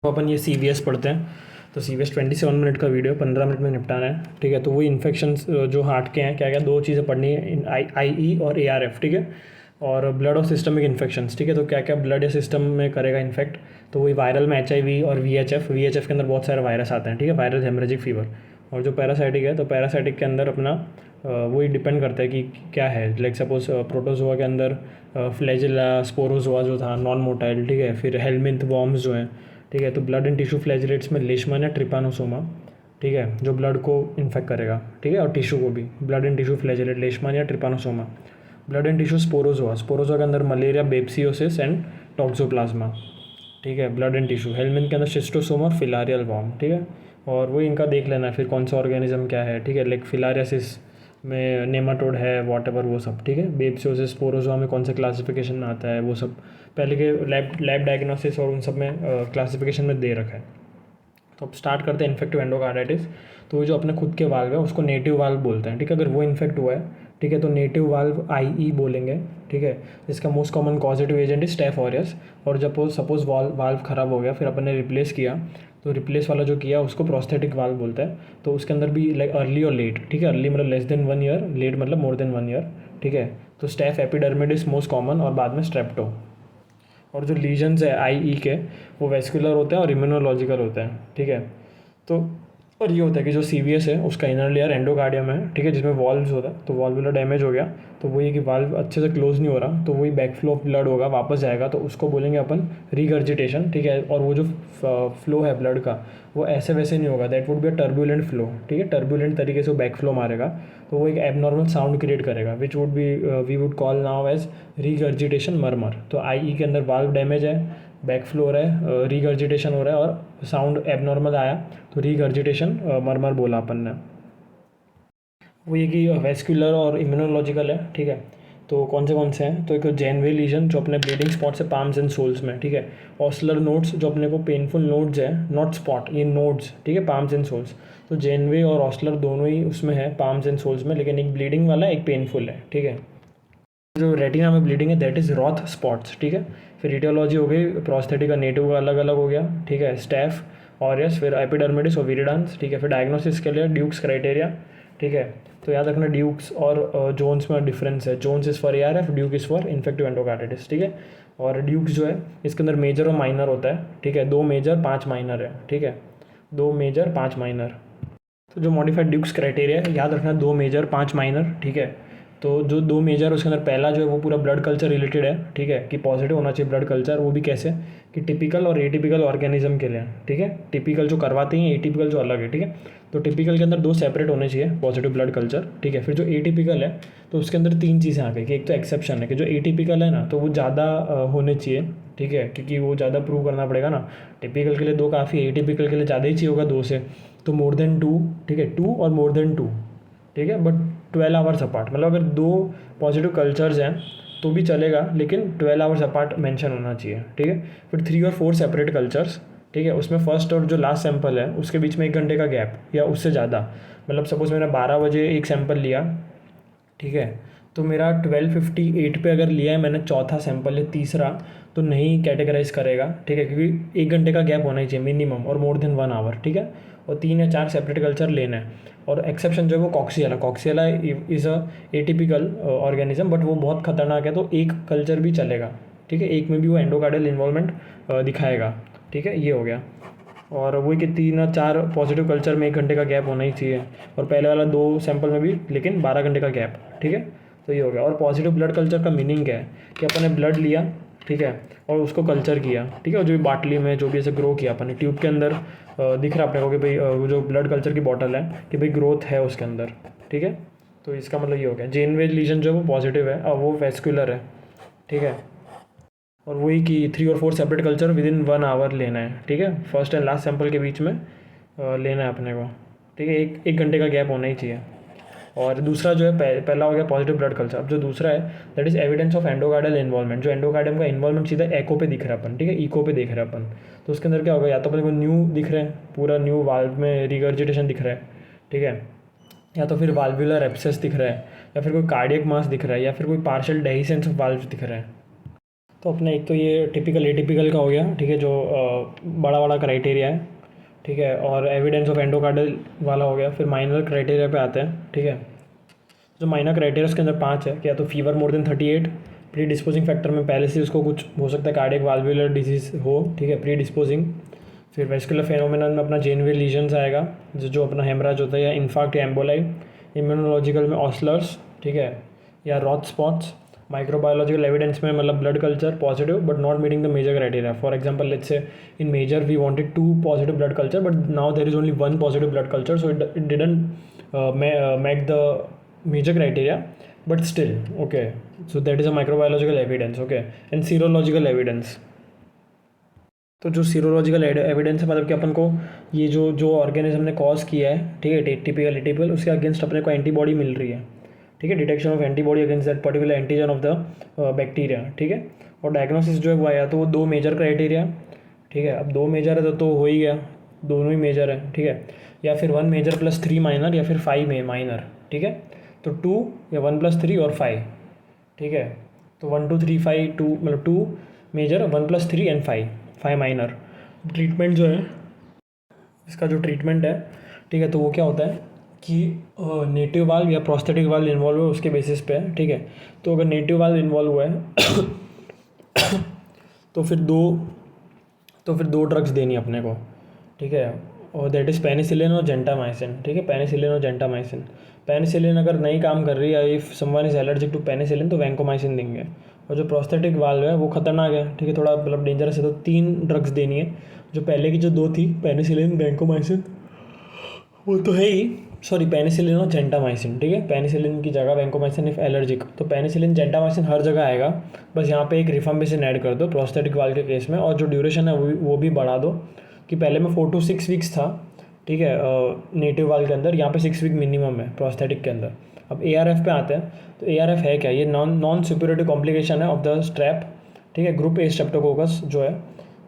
तो अपन ये CVS पढ़ते हैं। तो CVS 27 मिनट का वीडियो 15 मिनट में निपटाना है, ठीक है। तो वही इन्फेक्शन जो हार्ट के हैं, क्या क्या दो चीज़ें पढ़नी है, IE और ARF, ठीक है। और ब्लड और सिस्टमिक इन्फेक्शंस, ठीक है। तो क्या क्या ब्लड या सिस्टम में करेगा इन्फेक्ट, तो वही वायरल में HIV और VHF के अंदर बहुत सारे वायरस आते हैं, ठीक है। Viral haemorrhagic fever. और जो पैरासाइटिक है, तो पैरासाइटिक के अंदर अपना वही डिपेंड करता है कि क्या है। लाइक सपोज प्रोटोजोआ के अंदर फ्लैजिला स्पोरोजोआ जो था नॉन मोटाइल, ठीक है। फिर हेलमिंथ वॉर्म्स जो हैं, ठीक है। तो ब्लड एंड टिश्यू फ्लैजिलेट्स में लेशमन या ट्रिपानोसोमा, ठीक है, जो ब्लड को इन्फेक्ट करेगा, ठीक है। और टिश्यू को भी ब्लड एंड टिश्यू फ्लैजिलेट लेशमन या ट्रिपानोसोमा। ब्लड एंड टिश्यू स्पोरोजोआ के अंदर मलेरिया बेप्सियोसिस एंड टॉक्सोप्लाज्मा, ठीक है। ब्लड एंड टिश्यू हेलमिंथ के अंदर शिस्टोसोमा और फिलारियल वॉर्म, ठीक है। और वही इनका देख लेना है फिर कौन सा ऑर्गेनिज्म क्या है, ठीक है। लाइक फिलारियासिस में नेमाटोड है, वॉटएवर वो सब, ठीक है। बेप्सियोसिस स्पोरोजोआ में कौन से क्लासिफिकेशन में आता है, वो सब पहले के लैब डायग्नोसिस और उन सब में क्लासिफिकेशन में दे रखा है। तो अब स्टार्ट करते हैं इन्फेक्टिव एंडोकार्डाइटिस। तो वो जो अपने खुद के वाल्व है उसको नेटिव वाल्व बोलते हैं, ठीक है। अगर वो इन्फेक्ट हुआ है, ठीक है, तो नेटिव वाल्व IE बोलेंगे, ठीक है। इसका most common causative agent is staph aureus. और जब सपोज वाल्व ख़राब हो गया, फिर अपन ने रिप्लेस किया, तो रिप्लेस वाला जो किया उसको प्रोस्थेटिक वाल्व बोलते हैं। तो उसके अंदर भी लाइक अर्ली और लेट, ठीक है। अर्ली मतलब लेस देन 1 ईयर, लेट मतलब मोर देन 1 ईयर, ठीक है। तो स्टेफ एपिडर्मिडिस मोस्ट कॉमन और बाद में स्ट्रेप्टो। और जो लीजन्स है IE के, वो वेस्कुलर होते हैं और इम्यूनोलॉजिकल होते हैं, ठीक है। तो और ये होता है कि जो CVS है उसका इनर लेयर एंडोकार्डियम है, ठीक है, जिसमें वॉल्व्स होता है। तो वॉल्वुलर डैमेज हो गया, तो वही है कि वाल्व अच्छे से क्लोज नहीं हो रहा, तो वही बैकफ्लो ऑफ ब्लड होगा, वापस जाएगा, तो उसको बोलेंगे अपन रीगर्जिटेशन, ठीक है। और वो जो फ्लो है ब्लड का, वो ऐसे वैसे नहीं होगा, that would be a turbulent flow, ठीक है। टर्बुलेंट तरीके से वो बैकफ्लो मारेगा, तो वो एक एबनॉर्मल साउंड क्रिएट करेगा, which would be we would call now as regurgitation murmur. तो IE के अंदर वाल्व डैमेज है, बैक फ्लो हो रहा है, रीगर्जिटेशन हो रहा है और साउंड एबनॉर्मल आया, तो रीगर्जिटेशन मरमर बोला अपन ने। वो ये कि वेस्कुलर और इम्यूनोलॉजिकल है, ठीक है। तो कौन से हैं, तो एक जेनवे लीजन जो अपने ब्लीडिंग स्पॉट्स है पाम्स एंड सोल्स में, ठीक है। ऑस्लर नोड्स जो अपने को पेनफुल नोड्स है, नॉट स्पॉट, ये नोड्स, ठीक है, पाम्स एंड सोल्स। तो जेनवे और ऑस्लर दोनों ही उसमें है पाम्स एंड सोल्स में, लेकिन एक ब्लीडिंग वाला है, एक पेनफुल है, ठीक है। जो रेटिना में ब्लीडिंग है दैट इज़ रॉथ स्पॉट्स, ठीक है। फिर इटियोलॉजी हो गई, प्रोस्थेटिक का नेटिव का अलग अलग हो गया, ठीक है, स्टेफ ऑरियस, फिर एपिडर्मिडिस और विरिडांस, ठीक है। फिर डायग्नोसिस के लिए ड्यूक्स क्राइटेरिया, ठीक है। तो याद रखना ड्यूक्स और जोन्स में डिफरेंस है। Jones is for ARF, Duke is for infective endocarditis, ठीक है। और ड्यूक्स जो है इसके अंदर मेजर और माइनर होता है, ठीक है। 2 मेजर 5 माइनर है, ठीक है, 2 मेजर 5 माइनर। तो जो मॉडिफाइड ड्यूक्स क्राइटेरिया है, याद रखना 2 मेजर 5 माइनर, ठीक है। तो जो 2 मेजर उसके अंदर पहला जो है वो पूरा ब्लड कल्चर रिलेटेड है, ठीक है, कि पॉजिटिव होना चाहिए ब्लड कल्चर। वो भी कैसे, कि टिपिकल और एटिपिकल ऑर्गेनिज्म के लिए, ठीक है। टिपिकल जो करवाते हैं, एटिपिकल जो अलग है, ठीक है। तो टिपिकल के अंदर 2 सेपरेट होने चाहिए पॉजिटिव ब्लड कल्चर, ठीक है। फिर जो एटिपिकल है, तो उसके अंदर 3 चीज़ें आ गई कि एक तो एक्सेप्शन है कि जो एटिपिकल है ना, तो वो ज़्यादा होने चाहिए, ठीक है, क्योंकि वो ज़्यादा प्रूव करना पड़ेगा ना। टिपिकल के लिए 2 काफ़ी है, एटिपिकल के लिए ज़्यादा ही चाहिए होगा 2 से। तो मोर देन 2, ठीक है, 2 और मोर देन 2, ठीक है। बट 12 आवर्स अपार्ट, मतलब अगर 2 पॉजिटिव कल्चर्स हैं तो भी चलेगा, लेकिन 12 आवर्स अपार्ट मेंशन होना चाहिए, ठीक है। फिर 3 और 4 सेपरेट कल्चर्स, ठीक है। उसमें फर्स्ट और जो लास्ट सैंपल है उसके बीच में 1 घंटे का गैप या उससे ज़्यादा। मतलब सपोज मैंने 12 बजे एक सैंपल लिया, ठीक है, तो मेरा 12:58 पे अगर लिया है मैंने चौथा सैंपल या तीसरा, तो नहीं कैटेगराइज करेगा, ठीक है, क्योंकि 1 घंटे का गैप होना ही चाहिए मिनिमम और मोर देन 1 आवर, ठीक है। और 3 या 4 सेपरेट कल्चर लेना है। और एक्सेप्शन जो है वो Coxiella is a atypical organism, but वो बहुत खतरनाक है, तो एक कल्चर भी चलेगा, ठीक है। एक में भी वो एंडोकार्डियल इन्वॉल्वमेंट दिखाएगा, ठीक है। ये हो गया। और वही कि 3 या 4 पॉजिटिव कल्चर में 1 घंटे का गैप होना ही चाहिए, और पहले वाला 2 सैंपल में भी लेकिन 12 घंटे का गैप, ठीक है। तो ये हो गया। और पॉजिटिव ब्लड कल्चर का मीनिंग क्या है, कि अपन ने ब्लड लिया, ठीक है, और उसको कल्चर किया, ठीक है। और जो भी बाटली में जो भी ऐसे ग्रो किया अपन ने ट्यूब के अंदर, दिख रहा अपने को कि भाई वो जो ब्लड कल्चर की बॉटल है कि भाई ग्रोथ है उसके अंदर, ठीक है। तो इसका मतलब ये हो गया जेनवेज लीजन जो है वो पॉजिटिव है और वो वेस्कुलर है, ठीक है। और वही कि 3 और 4 separate culture within 1 hour लेना है, ठीक है। फर्स्ट एंड लास्ट सैंपल के बीच में लेना है अपने को, ठीक है। एक घंटे का गैप होना ही चाहिए। और दूसरा जो है पहला हो गया पॉजिटिव ब्लड कल्चर। अब जो दूसरा है that is evidence of endocardial involvement. जो एंडोकार्डियम का इन्वॉल्वमेंट सीधा एको पे दिख रहा है अपन, ठीक है, इको पे देख रहे हैं अपन। तो उसके अंदर क्या होगा, या तो अपने को न्यू दिख रहे हैं, पूरा न्यू वाल्व में रिगर्जिटेशन दिख रहा है, ठीक है, या तो फिर वाल्वुलर एब्सेस दिख रहा है, या फिर कोई कार्डियक मास दिख रहा है, या फिर कोई पार्शियल डेहिसेंस ऑफ वाल्व दिख रहा है। तो अपने एक तो ये टिपिकल एटिपिकल का हो गया, ठीक है, जो बड़ा बड़ा क्राइटेरिया है, ठीक है, और एविडेंस ऑफ एंडोकार्डल वाला हो गया। फिर माइनर क्राइटेरिया पे आते हैं, ठीक है। जो माइनर क्राइटेरिया उसके अंदर 5 है, क्या तो fever more than 38, pre disposing factor में पहले से उसको कुछ हो सकता है कार्डियक वाल्वुलर डिजीज हो, ठीक है, प्री डिस्पोजिंग। फिर वेस्कुलर फेनोमेनन में अपना जेनवेल लीजन्स आएगा, जो अपना हेमराज होता है या इन्फार्क्ट या एम्बोलाई। इम्यूनोलॉजिकल में ऑस्लर्स, ठीक है, या रॉथ स्पॉट्स। माइक्रोबायोलॉजिकल एविडेंस में मतलब blood culture positive but not meeting the major criteria. For example let's say in major we wanted 2 positive blood culture but now there is only 1 positive blood culture, so it didn't met the major criteria, but still okay, so that is a microbiological evidence, okay. And serological evidence, तो जो serological evidence है मतलब कि अपन को ये जो जो organism ने कॉज किया है, ठीक है, टिपिकल एटिपिकल, उसके अगेंस्ट अपने को एंटीबॉडी मिल रही है, ठीक है, detection of antibody against that particular antigen of the bacteria, ठीक है। और डायग्नोसिस जो है वो आया तो वो 2 मेजर क्राइटेरिया, ठीक है। अब 2 मेजर है तो हो ही गया, दोनों ही मेजर है, ठीक है, या फिर 1 मेजर प्लस 3 माइनर या फिर 5 में माइनर, ठीक है। तो 2 या 1 प्लस 3 और 5, ठीक है। तो 1 2 3 5 2 मतलब 2 major 1 plus 3 and 5 minor. Treatment जो है इसका जो ट्रीटमेंट है, ठीक है, तो वो क्या होता है कि नेटिव वाल्व या प्रोस्थेटिक वाल्व इन्वॉल्व है उसके बेसिस पे है, ठीक है। तो अगर नेटिव वाल्व इन्वॉल्व हुआ है तो फिर दो ड्रग्स देनी है अपने को, ठीक है, और दैट इज़ पेनिसिलिन और जेंटामाइसिन, ठीक है, पेनिसिलिन और जेंटामाइसिन। पेनिसिलिन अगर नहीं काम कर रही है, if someone is allergic to penicillin तो वैंकोमाइसिन देंगे। और जो प्रोस्थेटिक वाल्व है वो खतरनाक है, ठीक है, थोड़ा मतलब डेंजरस है, तो 3 ड्रग्स देनी है। जो पहले की जो 2 थी पेनिसिलिन वैंकोमाइसिन वो तो है ही, सॉरी पेनिसिलिन और जेंटामाइसिन, ठीक है, पेनिसिलिन की जगह वैंकोमाइसिन इफ एलर्जिक, तो पेनिसिलिन जेंटामाइसिन हर जगह आएगा, बस यहाँ पे एक रिफाम्बिसिन ऐड कर दो प्रोस्थेटिक वाल्व के केस में। और जो ड्यूरेशन है वो भी बढ़ा दो कि पहले में 4 to 6 वीक्स था, ठीक है, नेटिव वाल्व के अंदर, यहाँ पे 6 वीक मिनिमम है प्रोस्थेटिक के अंदर। अब ARF पे आते हैं, तो ARF है क्या, ये नॉन सुपेरियोरिटी कॉम्प्लिकेशन है ऑफ द स्ट्रैप, ठीक है, ग्रुप A स्ट्रेप्टोकोकस जो है,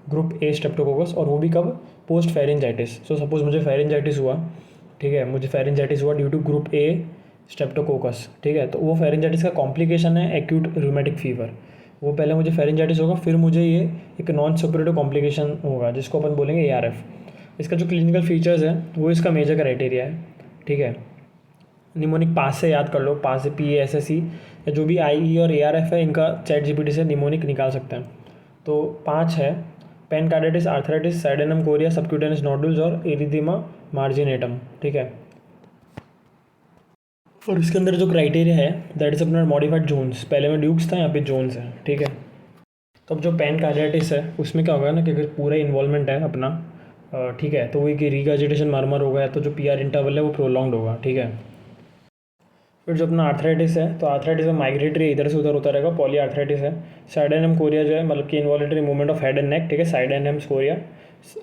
ग्रुप A स्ट्रेप्टोकोकस, और वो भी कब, पोस्ट फेरेंजाइटिस। सो सपोज मुझे फेरेंजाइटिस हुआ, ठीक है, मुझे फेरेंजाइटिस हुआ due to group A streptococcus, ठीक है, तो वो फेरेंजाइटिस का कॉम्प्लिकेशन है एक्यूट रूमेटिक फीवर। वो पहले मुझे फेरेंजाइटिस होगा, फिर मुझे ये एक नॉन सुपेरियोरिटी कॉम्प्लिकेशन होगा जिसको अपन बोलेंगे ARF। इसका जो क्लिनिकल फीचर्स है वो इसका मेजर क्राइटेरिया है, ठीक है। निमोनिक पास से याद कर लो, पास से PASSE या जो भी IE और ARF है इनका ChatGPT से निमोनिक निकाल सकते हैं। तो 5 है, पेनकार्डाइटिस, आर्थराइटिस, साइडेनम कोरिया, सबक्यूटेनियस नोडुल्स और एरिथेमा मार्जिनेटम, ठीक है। और इसके अंदर जो क्राइटेरिया है दैट इज अपना मॉडिफाइड जोन्स, पहले में ड्यूक्स था, यहाँ पे जोन्स है, ठीक है। तो अब जो पेनकार्डाइटिस है उसमें क्या होगा ना कि अगर पूरा इन्वॉल्वमेंट है अपना, ठीक है, तो वही कि रिगाजिटेशन मरमर होगा, या तो जो PR इंटरवल है वो प्रोलॉन्ग्ड होगा, ठीक है। फिर जो अपना आर्थराइटिस है, तो आर्थराइटिस में माइग्रेटरी इधर से उधर होता रहेगा, पॉली आर्थराइटिस है। साइडेनम कोरिया जो है मतलब कि involuntary movement of head and neck, ठीक है, साइडेनम कोरिया।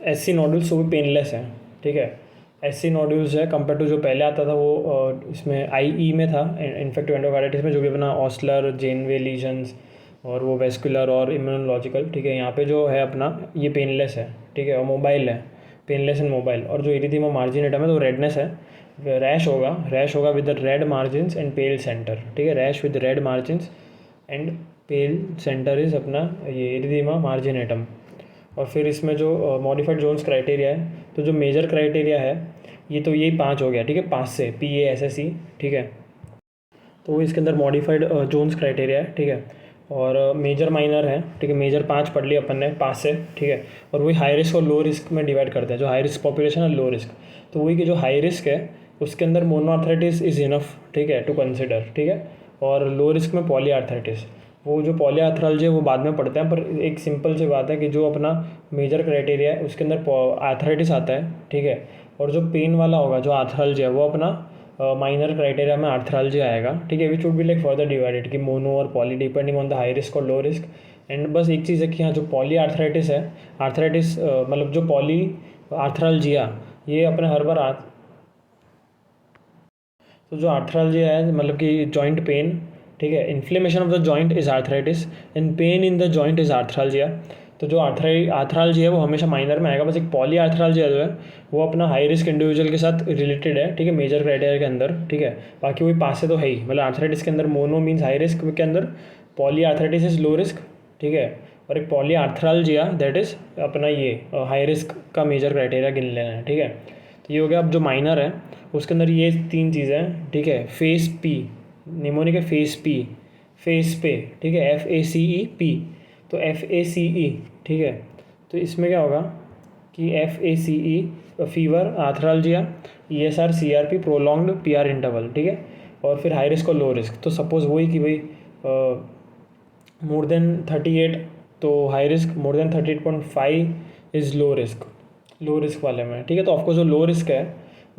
SC नोडुल्स वो भी पेनलेस है, ठीक है। SC नोडुल्स है कंपेयर टू जो पहले आता था वो इसमें IE में था, इन्फेक्टिव एंडोकार्डाइटिस में, जो भी अपना ऑस्लर, जेनवे लीजन्स और वो वेस्कुलर और इम्यूनोलॉजिकल, ठीक है। यहाँ पे जो है अपना ये पेनलेस है, ठीक है, और मोबाइल है, पेनलेस एंड मोबाइल। और जो एरिथेमा मार्जिनेटम है तो रेडनेस है, रैश होगा with red margins and pale centre, ठीक है, rash with red margins and pale centre is अपना ये एरिथेमा मार्जिनेटम। और फिर इसमें जो मॉडिफाइड जोन्स क्राइटेरिया है, तो जो मेजर क्राइटेरिया है ये तो यही 5 हो गया, ठीक है, 5 से PASSE, ठीक है, तो वो इसके अंदर मॉडिफाइड जोन्स क्राइटेरिया है, ठीक है। और मेजर माइनर है, ठीक है, मेजर 5 पढ़ लिया अपन ने 5 से, ठीक है। और वही हाई रिस्क और लो रिस्क में डिवाइड करते हैं, जो हाई रिस्क पॉपुलेशन है लो रिस्क, तो वही कि जो हाई रिस्क है उसके अंदर मोनोआर्थराइटिस इज़ इनफ, ठीक है, टू कंसिडर, ठीक है। और लो रिस्क में पॉलीआर्थराइटिस, वो जो पॉलीआर्थरालजी है वो बाद में पढ़ते हैं, पर एक सिंपल सी बात है कि जो अपना मेजर क्राइटेरिया है उसके अंदर आर्थराइटिस आता है, ठीक है। और जो पेन वाला होगा जो आर्थरालजी है वो अपना माइनर क्राइटेरिया में आर्थरालजी आएगा, ठीक है, विच would be like further divided कि मोनो और poly depending on the high risk और लो रिस्क। एंड बस एक चीज़ है कि हाँ जो पॉली आर्थराइटिस है, आर्थराइटिस मतलब जो पॉली आर्थरालजिया ये अपने हर बार तो जो आर्थरालजिया है मतलब कि जॉइंट पेन, ठीक है, inflammation of the joint is arthritis and pain in the joint is arthralgia. तो जो आर्थरालजी है वो हमेशा माइनर में आएगा, बस एक पॉली आर्थरालजिया जो है वो अपना हाई रिस्क इंडिविजुअल के साथ रिलेटेड है, ठीक है, मेजर क्राइटेरिया के अंदर, ठीक है। बाकी वही पास से तो है ही, मतलब आर्थराइटिस के अंदर मोनो मीन्स हाई रिस्क के अंदर, poly arthritis is low risk, ठीक है, और एक पॉलीआर्थरालजिया, दैट इज़ अपना ये हाई रिस्क का मेजर क्राइटेरिया गिन लेना है, ठीक है। तो ये हो गया। अब जो माइनर है उसके अंदर ये 3 चीज़ें हैं, ठीक है। फेस पी, निमोनिक है फेस पी, फेस पे, ठीक है, FACE-P। तो FACE, ठीक है। तो इसमें क्या होगा कि FACE fever, arthralgia, ESR, CRP, prolonged PR interval, ठीक है। और फिर हाई रिस्क और लो रिस्क। तो सपोज़ वही कि भाई मोर देन 38 तो high risk, more than 38.5 is low risk वाले में, ठीक है। तो ऑफकोर्स जो लो रिस्क है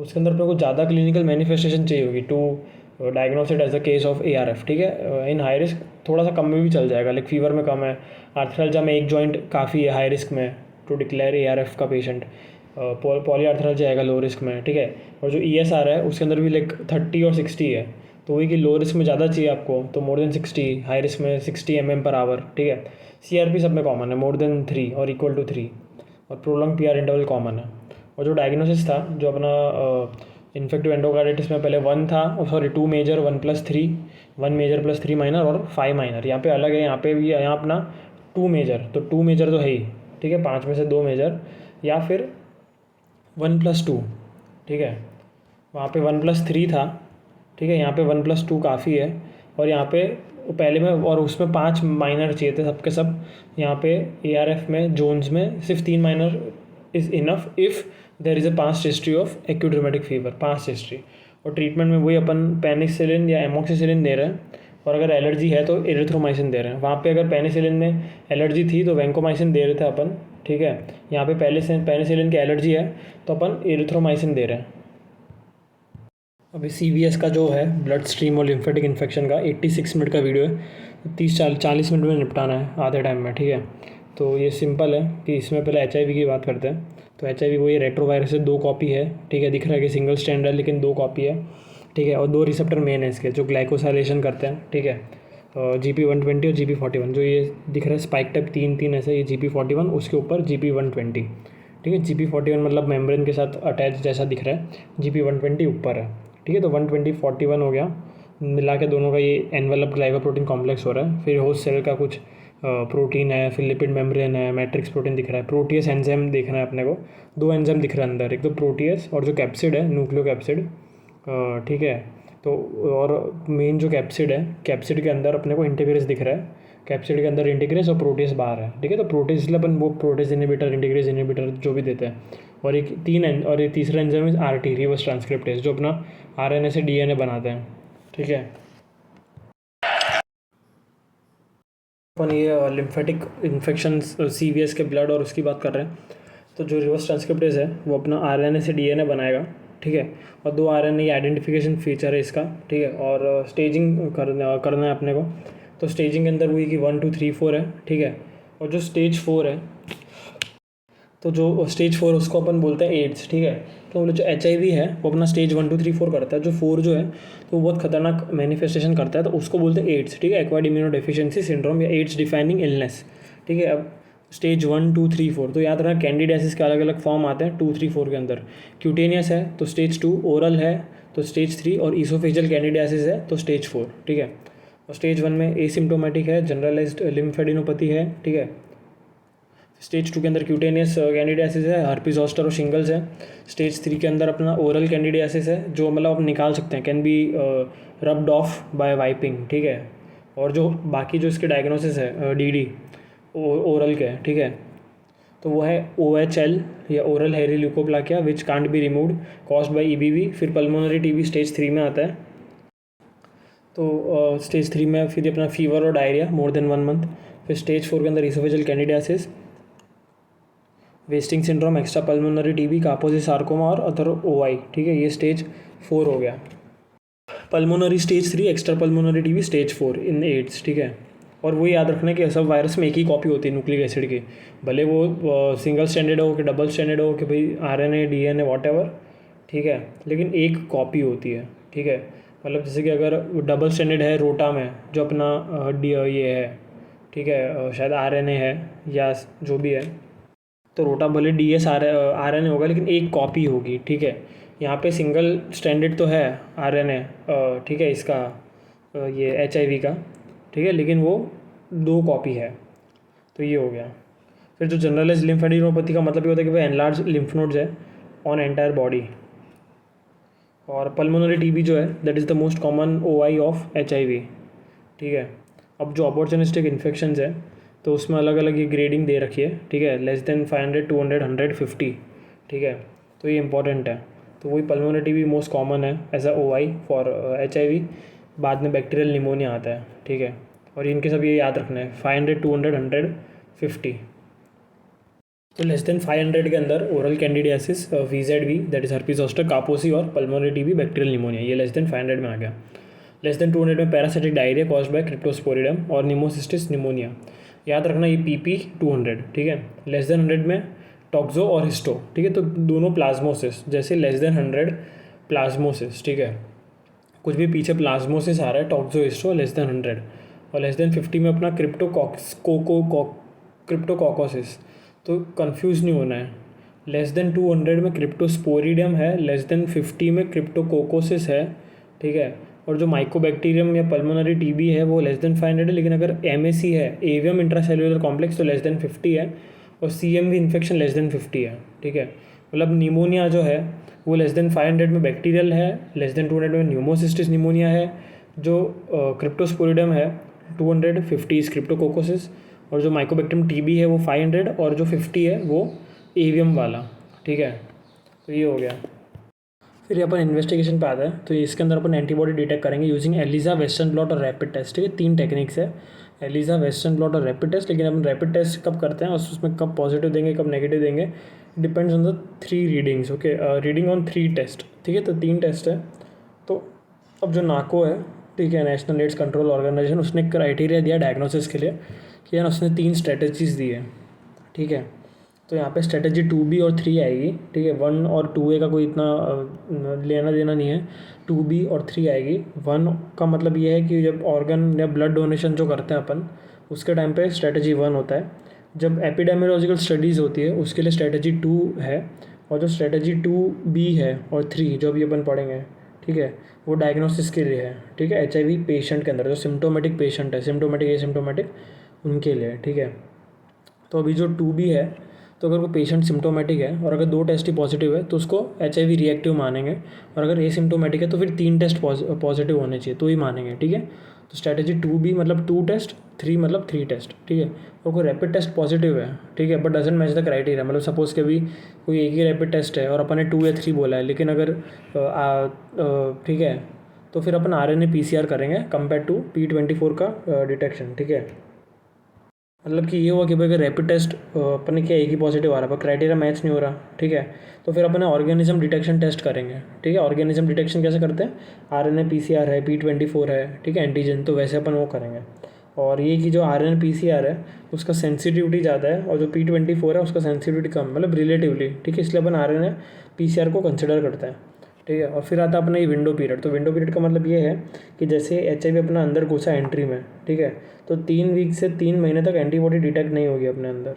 उसके अंदर अपने को ज़्यादा क्लिनिकल मैनिफेस्टेशन चाहिए होगी to diagnose it as a case of ARF, ठीक है। इन हाई रिस्क थोड़ा सा कम में भी चल जाएगा, लाइक फीवर में कम है, आर्थरालजिया में एक जॉइंट काफ़ी है हाई रिस्क में टू डिक्लेयर ARF का पेशेंट, पॉलीआर्थरालजिया आएगा लो रिस्क में, ठीक है। और जो ESR है उसके अंदर भी लाइक 30 और 60 है, तो वही कि लो रिस्क में ज़्यादा चाहिए आपको, तो मोर देन 60, हाई रिस्क में 60 mm/h, ठीक है। CRP सब में कॉमन है, मोर देन 3 और इक्वल टू 3, और प्रोलॉन्ग PR इंटरवल कॉमन है। और जो डायग्नोसिस था जो अपना इन्फेक्टिव एंडोकार्डाइटिस में पहले 1 था, सॉरी 2 मेजर 1+3, 1 मेजर + 3 माइनर और 5 माइनर। यहाँ पे अलग है, यहाँ पे भी यहाँ अपना 2 मेजर, तो 2 मेजर तो है ही, ठीक है, 5 में से 2 मेजर, या फिर 1+2, ठीक है। वहाँ पे 1+3 था, ठीक है, यहाँ पे 1+2 काफ़ी है, और यहाँ पे पहले में और उसमें 5 माइनर चाहिए थे सबके सब। यहाँ पे ARF में जोन्स में सिर्फ 3 minor is enough if there is a past history of acute rheumatic fever, past history. और ट्रीटमेंट में वही अपन पेनिसिलिन या एमोक्सिसिलिन दे रहे हैं, और अगर एलर्जी है तो एरिथ्रोमाइसिन दे रहे हैं। वहाँ पे अगर पेनिसिलिन में एलर्जी थी तो वैंकोमाइसिन दे रहे थे अपन, ठीक है। यहाँ पे पहले से पेनिसिलिन की एलर्जी है तो अपन एरिथ्रोमाइसिन दे रहे हैं। अभी CVS का जो है ब्लड स्ट्रीम और लिम्फेटिक इन्फेक्शन का 86 मिनट का वीडियो है, 30-40 मिनट में निपटाना है आधे टाइम में, ठीक है। तो ये सिंपल है कि इसमें पहले HIV की बात करते हैं। तो HIV वो ये रेट्रोवायरस से 2 कॉपी है, ठीक है, दिख रहा है कि सिंगल स्ट्रैंड है लेकिन 2 कॉपी है, ठीक है। और 2 रिसेप्टर मेन है इसके जो ग्लाइकोसाइलेशन करते हैं, ठीक है। GP120 और GP41, जो ये दिख रहा है स्पाइक टाइप 3 ऐसे, ये GP41, उसके ऊपर GP120, ठीक है। GP41 मतलब मेम्ब्रेन के साथ अटैच जैसा दिख रहा है, GP120 ऊपर है, ठीक है। तो 120-41 हो गया, मिला के दोनों का ये एनवेलप ग्लाइकोप्रोटीन कॉम्प्लेक्स हो रहा है। फिर होस्ट सेल का कुछ प्रोटीन है, फिर लिपिड मेम्ब्रेन है, मैट्रिक्स प्रोटीन दिख रहा है, प्रोटीएस एंजाइम देखना है अपने को। 2 एंजाइम दिख रहा है अंदर, एक तो प्रोटीएस और जो कैप्सिड है न्यूक्लियो कैप्सिड, ठीक है। तो और मेन जो कैप्सिड है, कैप्सिड के अंदर अपने को इंटीग्रेस दिख रहा है, कैप्सिड के अंदर इंटीग्रेस और प्रोटीज बाहर है, ठीक है। तो प्रोटीज इसलिए अपन वो प्रोटीज इनिबिटर, इंटीग्रेस इनिबिटर जो भी देते हैं। और ये तीसरा एंजाइम है RT, रिवर्स ट्रांसक्रिप्टेज, जो अपना RNA से DNA बनाते हैं, ठीक है। अपन ये लिम्फेटिक इन्फेक्शंस CVS के ब्लड और उसकी बात कर रहे हैं। तो जो रिवर्स ट्रांसक्रिप्टेज है वो अपना RNA से DNA बनाएगा, ठीक है। और 2 RNA आइडेंटिफिकेशन फीचर है इसका, ठीक है। और स्टेजिंग करना है अपने को। तो स्टेजिंग के अंदर वही कि 1 2 3 4 है, ठीक है। और जो स्टेज 4 है, तो जो स्टेज 4 उसको अपन बोलते हैं एड्स, ठीक है। तो मतलब जो HIV है वो अपना स्टेज 1 2 3 4 करता है, जो 4 जो है तो वो बहुत खतरनाक मैनिफेस्टेशन करता है, तो उसको बोलते हैं एड्स, ठीक है, एक्वायर्ड इम्यूनोडेफिशिएंसी सिंड्रोम या एड्स डिफाइनिंग इलनेस, ठीक है। अब स्टेज 1 2 3 4, तो याद रखना कैंडिडियासिस के अलग अलग फॉर्म आते हैं 2 3 4 के अंदर। क्यूटेनियस है तो स्टेज 2, ओरल है तो स्टेज 3, और ईसोफेजियल कैंडिडियासिस है तो स्टेज 4, ठीक है। और स्टेज 1 में एसिम्टोमेटिक है, जनरलाइज्ड लिम्फेडिनोपैथी है, ठीक है। स्टेज 2 के अंदर क्यूटेनियस कैंडिडियासिस है, हर्पीज जोस्टर और शिंगल्स है। स्टेज 3 के अंदर अपना ओरल कैंडिडियासिस है, जो मतलब आप निकाल सकते हैं, can be rubbed off by wiping, ठीक है। और जो बाकी जो इसके डायग्नोसिस है DD ओरल के, ठीक है, तो वो है OHL या ओरल हेरी leukoplakia which can't be removed caused by EBV। फिर पल्मोनरी TB स्टेज 3 में आता है। तो स्टेज 3 में फिर अपना फीवर और डायरिया मोर देन 1 मंथ। फिर स्टेज 4 के अंदर oesophageal candidiasis, wasting syndrome, extra pulmonary TB, कापोसी sarcoma और अदर OI, ठीक है। ये स्टेज 4 हो गया। Pulmonary stage 3, extra pulmonary TB stage 4 इन एड्स, ठीक है। और वो याद रखना कि सब वायरस में एक ही कॉपी होती है न्यूक्लिक एसिड की, भले वो सिंगल स्टैंडर्ड हो कि डबल स्टैंडर्ड हो कि भाई RNA DNA वॉटेवर, ठीक है, लेकिन एक कॉपी होती है, ठीक है। मतलब जैसे कि अगर डबल स्टैंडर्ड है रोटा में जो अपना ये है, ठीक है, शायद RNA है या जो भी है, तो रोटा भले DS RNA होगा लेकिन एक कॉपी होगी, ठीक है। यहाँ पे सिंगल स्टैंडर्ड तो है RNA, ठीक है, इसका ये HIV का, ठीक है, लेकिन वो 2 कॉपी है। तो ये हो गया। फिर जो जनरलाइज लिम्फेडिनोपैथी का मतलब ये होता है कि भाई एनलार्ज लिम्फ नोड्स है ऑन एंटायर बॉडी। और पल्मोनरी टीबी जो है that is the most common OI of HIV. ठीक है। अब जो अपॉर्चुनिस्टिक इन्फेक्शंस है तो उसमें अलग अलग ये ग्रेडिंग दे रखी है। ठीक है, लेस देन 500, 200, 150। ठीक है, तो ये इंपॉर्टेंट है। तो वही पल्मोनरी टीबी मोस्ट कॉमन है as a OI for HIV. बाद में बैक्टीरियल निमोनिया आता है। ठीक है, और इनके सब ये याद रखना है 500, 200, 150। तो लेस देन 500 के अंदर oral candidiasis, VZV that is herpes zoster, कापोसी और पल्मोनरी टीबी बैक्टीरियल निमोनिया, ये लेस देन 500 में आ गया। लेस देन 200 में पैरासिटिक डायरिया कॉज्ड बाय क्रिप्टोस्पोरिडम और निमोसिस्टिस निमोनिया, याद रखना ये PP 200। ठीक है, लेस देन 100 में टॉक्सो और हिस्टो। ठीक है, तो दोनों प्लाज्मोसिस, जैसे लेस देन 100 प्लाज्मोसिस। ठीक है, कुछ भी पीछे प्लाज्मोसिस आ रहा है, टॉक्सो हिस्टो लेस देन 100। और लेस देन 50 में अपना क्रिप्टोकोकोसिस। तो कंफ्यूज नहीं होना है, लेस देन 200 में क्रिप्टोस्पोरिडियम है, लेस देन 50 में क्रिप्टोकोकोसिस है। ठीक है, और जो माइकोबैक्टीरियम या पल्मोनरी टीबी है वो लेस देन 500 है, लेकिन अगर MAC है, एवियम इंट्रासेल्युलर कॉम्प्लेक्स, तो लेस देन 50 है। और CMV इन्फेक्शन लेस देन 50 है। ठीक है, मतलब निमोनिया जो है वो लेस देन 500 में बैक्टीरियल है, लेस देन 200 में न्यूमोसिस्टिस निमोनिया है। जो क्रिप्टोस्पोरिडम है 250 क्रिप्टोकोकोसिस, और जो माइकोबैक्टीरियम टीबी है वो 500, और जो 50 है वो एवियम वाला। ठीक है, तो ये हो गया। फिर ये अपन इन्वेस्टिगेशन पे आता है, तो इसके अंदर अपन एंटीबॉडी डिटेक्ट करेंगे यूजिंग एलिजा, वेस्टर्न ब्लॉट और रैपिड टेस्ट। ठीक है, 3 टेक्निक्स है, एलिजा, वेस्टर्न ब्लॉट और रैपिड टेस्ट। लेकिन अपन रैपिड टेस्ट कब करते हैं और उसमें कब पॉजिटिव देंगे कब नेगेटिव देंगे, depends on the 3 readings. Okay, reading on 3 test. ठीक है, तो 3 टेस्ट है। तो अब जो नाको है, ठीक है, नेशनल एड्स कंट्रोल ऑर्गेनाइजेशन, उसने क्राइटेरिया दिया डायग्नोसिस के लिए कि यार उसने 3 स्ट्रेटजीज दी है। ठीक है, तो यहाँ पे स्ट्रेटजी 2B और 3 आएगी। ठीक है, 1 और 2A का कोई इतना लेना देना नहीं है, 2B और 3 आएगी। 1 का मतलब ये है कि जब ऑर्गन या ब्लड डोनेशन जो करते हैं अपन, उसके टाइम पे स्ट्रेटजी 1 होता है। जब एपिडेमियोलॉजिकल स्टडीज़ होती है उसके लिए स्ट्रेटजी 2 है। और जो स्ट्रेटजी 2B है और 3 जो अभी अपन पढ़ेंगे, ठीक है, वो डायग्नोसिस के लिए है। ठीक है, HIV पेशेंट के अंदर जो सिम्टोमेटिक पेशेंट है, सिम्टोमेटिक एसिम्टोमेटिक, उनके लिए। ठीक है, तो अभी जो 2B है, तो अगर कोई पेशेंट सिम्टोमेटिक है और अगर 2 टेस्ट ही पॉजिटिव है तो उसको HIV रिएक्टिव मानेंगे, और अगर एसिम्टोमेटिक है तो फिर 3 टेस्ट पॉजिटिव होने चाहिए तो ही मानेंगे। ठीक है, तो स्ट्रैटेजी 2B मतलब 2 टेस्ट, 3 मतलब 3 टेस्ट। ठीक है, और कोई रैपिड टेस्ट पॉजिटिव है, ठीक है, but doesn't match the criteria, मतलब सपोज के भी कोई एक ही रैपिड टेस्ट है और अपन ने 2 या 3 बोला है, लेकिन अगर ठीक है, तो फिर अपन RNA PCR करेंगे कंपेयर टू P24 का डिटेक्शन। ठीक है, मतलब कि ये हुआ कि भाई अगर रैपिड टेस्ट अपन ने किया एक ही पॉजिटिव आ रहा है पर क्राइटेरिया मैच नहीं हो रहा, ठीक है, तो फिर अपन ऑर्गेनिज्म डिटेक्शन टेस्ट करेंगे। ठीक है, ऑर्गेनिज्म डिटेक्शन कैसे करते हैं, RNA PCR है, P24 है, ठीक है, एंटीजन, तो वैसे अपन वो करेंगे। और ये कि जो RNA PCR है उसका सेंसिटिविटी ज़्यादा है और जो P24 है उसका सेंसिटिविटी कम, मतलब रिलेटिवली। ठीक है, इसलिए अपन RNA PCR को कंसिडर करते हैं। ठीक है, और फिर आता है अपना ये विंडो पीरियड। तो विंडो पीरियड का मतलब ये है कि जैसे HIV अपना अंदर घुसा एंट्री में, ठीक है, तो 3 वीक से 3 महीने तक एंटीबॉडी डिटेक्ट नहीं होगी अपने अंदर।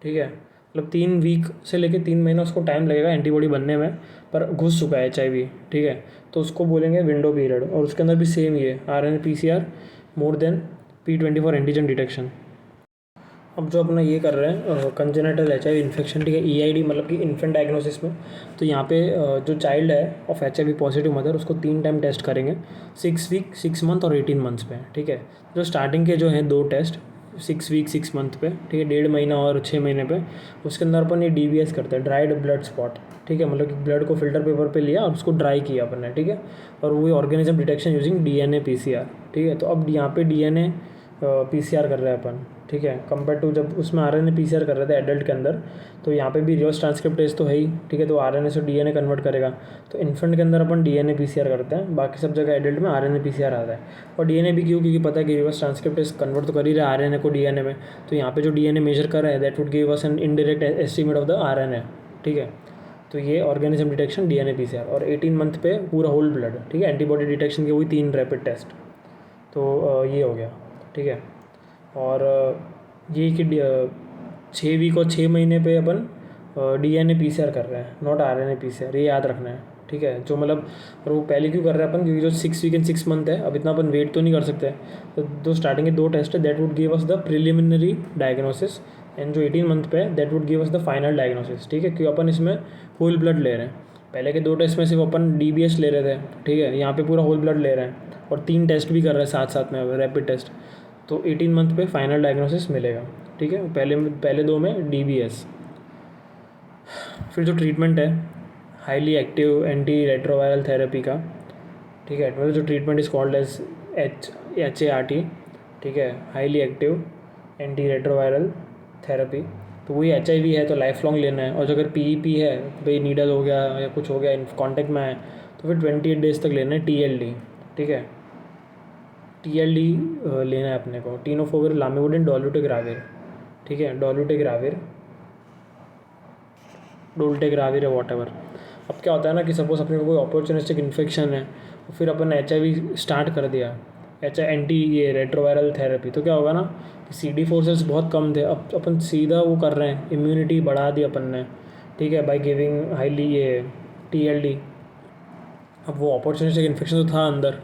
ठीक है, मतलब 3 वीक से लेकर 3 महीना उसको टाइम लगेगा एंटीबॉडी बनने में, पर घुस चुका है HIV। ठीक है, तो उसको बोलेंगे विंडो पीरियड। और उसके अंदर भी सेम ये RNA PCR more than P24 antigen detection. अब जो अपना ये कर रहे हैं कंजेनिटल HIV इन्फेक्शन, ठीक है, EID मतलब कि इन्फेंट डायग्नोसिस में, तो यहाँ पे जो चाइल्ड है ऑफ HIV पॉजिटिव मदर, उसको 3 टाइम टेस्ट करेंगे, 6 वीक, 6 मंथ और 18 मंथ्स पे। ठीक है, जो स्टार्टिंग के जो हैं 2 टेस्ट 6 वीक 6 मंथ पे, ठीक है, 1.5 महीना और 6 महीने पे, उसके अंदर अपन ये DBS करते हैं, ड्राइड ब्लड स्पॉट। ठीक है, मतलब कि ब्लड को फिल्टर पेपर पे लिया और उसको ड्राई किया अपन ने। ठीक है, और वही organism detection using DNA PCR। ठीक है, तो अब यहाँ पे DNA PCR कर रहे हैं अपन। ठीक है, कंपेयर टू जब उसमें RNA PCR कर रहे थे एडल्ट के अंदर, तो यहाँ पे भी रिवर्स ट्रांसक्रिप्टेज तो है ही। ठीक है, तो RNA से DNA कन्वर्ट करेगा। तो इन्फेंट के अंदर अपन DNA PCR करते हैं, बाकी सब जगह एडल्ट में RNA PCR आता है। और DNA भी क्यों, क्योंकि पता है कि रिवर्स ट्रांसक्रिप्टेज कन्वर्ट तो कर ही रहा है RNA को DNA में, तो यहाँ पे जो DNA मेजर कर रहा है that would give us an indirect estimate of the RNA। ठीक है, तो ये ऑर्गेनिज्म डिटेक्शन DNA PCR, और 18 मंथ पे पूरा होल ब्लड। ठीक है, एंटीबॉडी डिटेक्शन के वही 3 रैपिड टेस्ट। तो ये हो गया। ठीक है, और ये कि 6 वीक और 6 महीने पे अपन DNA PCR कर रहे हैं, नॉट RNA PCR, ये याद रखना है। ठीक है, जो मतलब, और वो पहले क्यों कर रहे हैं अपन, क्योंकि जो 6 वीक एंड 6 मंथ है, अब इतना अपन वेट तो नहीं कर सकते। तो जो स्टार्टिंग के 2 टेस्ट है that would give us the preliminary diagnosis, and जो 18 मंथ पे है that would give us the final diagnosis, ठीक है, क्योंकि अपन इसमें होल ब्लड ले रहे हैं। पहले के 2 टेस्ट में सिर्फ अपन DBS ले रहे थे, ठीक है, यहाँ पे पूरा होल ब्लड ले रहे हैं और 3 टेस्ट भी कर रहे हैं साथ साथ में, रैपिड टेस्ट। तो 18 मंथ पे फाइनल डायग्नोसिस मिलेगा, ठीक है। पहले 2 में DBS। फिर जो ट्रीटमेंट है highly active anti retroviral therapy का, ठीक है, मतलब जो treatment is called as HART, ठीक है, highly active anti retroviral therapy. तो वही HIV है तो लाइफ लॉन्ग लेना है, और जो अगर PEP है, भाई नीडल हो गया या कुछ हो गया कॉन्टेक्ट में आए, तो फिर 28 डेज तक लेना है TLD, ठीक है। TLD लेना है अपने को, टीनोफोविर, लामिवुडिन, डोलुटेग्राविर, ठीक है, डोलुटेग्राविर है वॉट। अब क्या होता है ना कि सपोज अपने को कोई अपॉर्चुनिस्टिक इन्फेक्शन है, तो फिर अपन HIV स्टार्ट कर दिया, एंटी ये रेट्रोवायरल थेरेपी, तो क्या होगा ना कि CD4 सेल्स बहुत कम थे, अब अपन सीधा वो कर रहे हैं, इम्यूनिटी बढ़ा दी अपन ने, ठीक है, बाय गिविंग हाईली ये TLD। अब वो अपॉर्चुनिस्टिक इन्फेक्शन तो था अंदर,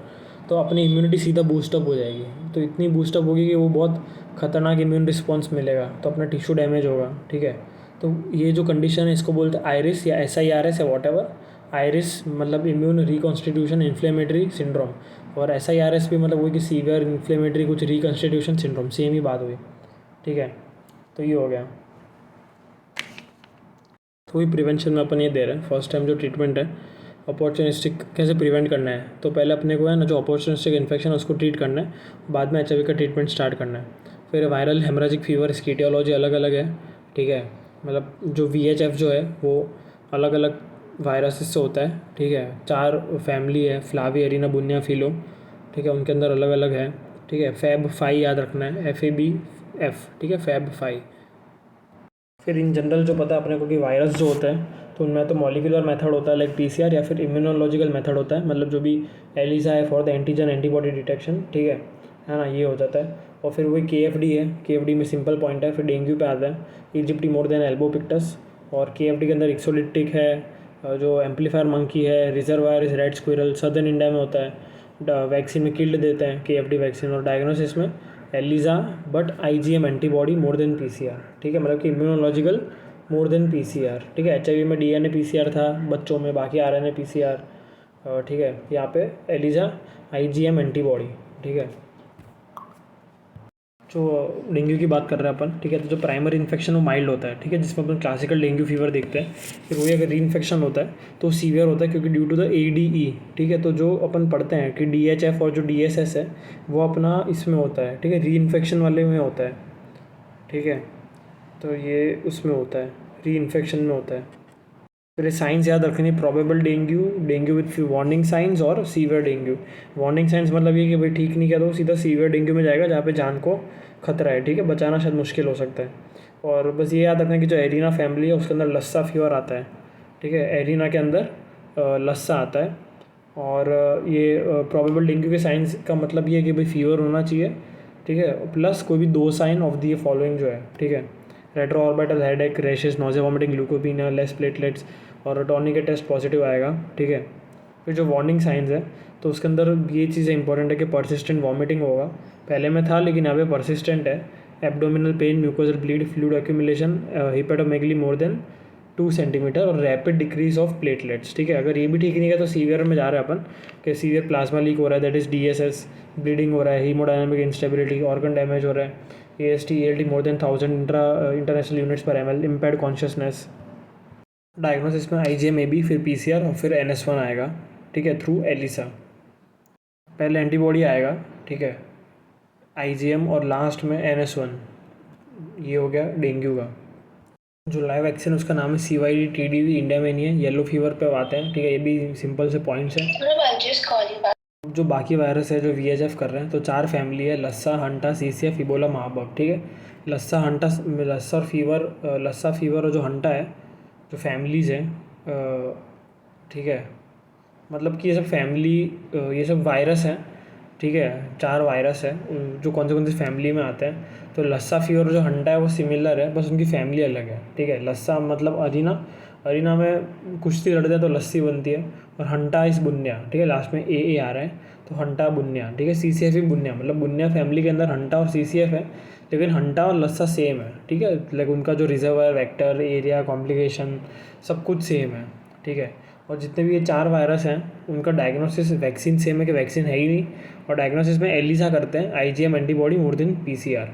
तो अपनी इम्यूनिटी सीधा बूस्टअप हो जाएगी, तो इतनी बूस्टअप होगी कि वो बहुत खतरनाक इम्यून रिस्पॉन्स मिलेगा, तो अपना टिश्यू डैमेज होगा, ठीक है। तो ये जो कंडीशन है इसको बोलते हैं आयरिस या SIRS या वॉट एवर। आयरिस मतलब इम्यून रिकॉन्स्टिट्यूशन इन्फ्लेमेटरी सिंड्रोम, और SIRS भी मतलब वही कि सीवियर इन्फ्लेमेटरी कुछ रिकॉन्स्टिट्यूशन सिंड्रोम, सेम ही बात हुई, ठीक है। तो ये हो गया। तो वही प्रिवेंशन में अपन ये दे रहे हैं। फर्स्ट टाइम जो ट्रीटमेंट है अपॉर्चुनिस्टिक कैसे प्रिवेंट करना है, तो पहले अपने को है ना जो अपॉर्चुनिस्टिक इन्फेक्शन है उसको ट्रीट करना है, बाद में HIV का ट्रीटमेंट स्टार्ट करना है। फिर वायरल हेमरेजिक फीवर, इसकी ईटियोलॉजी अलग अलग है, ठीक है, मतलब जो VHF जो है वो अलग अलग वायरसेस से होता है, ठीक है। 4 फैमिली है, फ्लावी, एरिना, बुनिया, फिलो, ठीक है, उनके अंदर अलग अलग है, ठीक है। FAB5 याद रखना है, FABF, ठीक है, FAB5। फिर इन जनरल जो पता है अपने को कि वायरस जो होता है तो उनमें तो मॉलिक्यूलर मेथड होता है लाइक PCR, या फिर इम्यूनोलॉजिकल मेथड होता है, मतलब जो भी ELISA है for the antigen antibody detection, ठीक है ना, ये हो जाता है। और फिर वही KFD है, KFD में सिंपल पॉइंट है। फिर डेंगू पे आता है इजिप्टी मोर देन एल्बोपिक्टस, और KFD के अंदर इक्सोलिटिक है, जो एम्पलीफायर मंकी है, reservoir is red squirrel, southern India में होता है। वैक्सीन में किल्ड देते हैं KFD वैक्सीन, और डायग्नोसिस में ELISA but IgM antibody more than PCR, ठीक है, मतलब कि इम्यूनोलॉजिकल मोर देन PCR, ठीक है। HIV में DNA PCR था बच्चों में, बाकी RNA PCR, ठीक है। यहाँ पे ELISA IgM एंटीबॉडी, ठीक है। जो डेंगू की बात कर रहे हैं अपन, ठीक है, तो जो प्राइमरी इन्फेक्शन वो माइल्ड होता है, ठीक है, जिसमें अपन क्लासिकल डेंगू फीवर देखते हैं। फिर वही अगर री इन्फेक्शन होता है तो सीवियर होता है, क्योंकि ड्यू टू द ADE, ठीक है। तो जो अपन पढ़ते हैं कि DHF और जो DSS है वो अपना इसमें होता है, ठीक है, री इन्फेक्शन वाले में होता है, ठीक है। तो ये उसमें होता है, री इन्फेक्शन में होता है। फिर साइंस याद रखनी, probable dengue, dengue with warning science, और सीवियर डेंगू। वार्निंग साइंस मतलब ये कि भाई ठीक नहीं किया तो सीधा सीवियर डेंगू में जाएगा, जहाँ पे जान को खतरा है, ठीक है, बचाना शायद मुश्किल हो सकता है। और बस ये याद रखना कि जो एरिना फैमिली है उसके अंदर लस्सा फीवर आता है, ठीक है, एरिना के अंदर लस्सा आता है। और ये प्रोबेबल डेंगू के साइंस का मतलब ये है कि भाई फीवर होना चाहिए, ठीक है, प्लस कोई भी 2 साइन ऑफ दी फॉलोइंग जो है, ठीक है, retro orbital headache, rashes, nausea, vomiting, glucopenia, less platelets, और टॉनिक का टेस्ट पॉजिटिव आएगा, ठीक है। फिर जो वार्निंग साइंस है तो उसके अंदर ये चीज़ें इंपॉर्टेंट है कि परसिस्टेंट वॉमिटिंग होगा, पहले में था लेकिन यहाँ पे परसिस्टेंट है। Abdominal pain, mucosal bleed, fluid accumulation, hepatomegaly more than 2 centimetre, और रैपिड डिक्रीज ऑफ प्लेटलेट्स, ठीक है। अगर ये भी ठीक नहीं है तो सीवियर में जा रहे हैं अपन, कि सीवियर प्लाज्मा लीक हो रहा है, दैट इज DSS, ब्लीडिंग हो रहा है, हीमोडायनामिक इंस्टेबिलिटी, ऑर्गन डैमेज हो रहा है, AST, ALT more than 1000 international units पर ml, इम्पेयर्ड कॉन्शियसनेस। डायग्नोसिस में IgM AB, फिर PCR, और फिर NS1 आएगा, ठीक है, थ्रू ELISA। पहले एंटीबॉडी आएगा, ठीक है, IgM, और लास्ट में NS1। ये हो गया डेंगू का। जो लाइव वैक्सीन उसका नाम है CYD TDV, इंडिया में नहीं है, येलो फीवर पे आते हैं, ठीक है, ये भी सिंपल से पॉइंट्स हैं। जो बाकी वायरस है जो VHF कर रहे हैं, तो 4 फैमिली है, लस्सा, हंटा, CCF, इबोला, मार्बर्ग, ठीक है। लस्सा, हंटा, लस्सा फीवर और जो हंटा है, जो फैमिलीज़ हैं, ठीक है, मतलब कि ये सब फैमिली, ये सब वायरस हैं, ठीक है, 4 वायरस है जो कौन से फैमिली में आते हैं। तो लस्सा फीवर जो हंटा है वो सिमिलर है, बस उनकी फैमिली अलग है, ठीक है। लस्सा मतलब अरीना, अरीना में कुश्ती लड़ते हैं तो लस्सी बनती है। और हंटा इस बुन्या, ठीक है, लास्ट में ए आ रहा है तो हंटा बुन्या, ठीक है। CCF ही बुन्या, मतलब बुन्या फैमिली के अंदर हंटा और CCF है, लेकिन हंटा और लस्सा सेम है, ठीक है। लाइक उनका जो रिजर्वायर, वेक्टर, एरिया, कॉम्प्लिकेशन सब कुछ सेम है, ठीक है। और जितने भी ये 4 वायरस हैं उनका डायग्नोसिस वैक्सीन सेम है कि वैक्सीन है ही नहीं। और डायग्नोसिस में एलिसा करते हैं, IgM antibody more than PCR,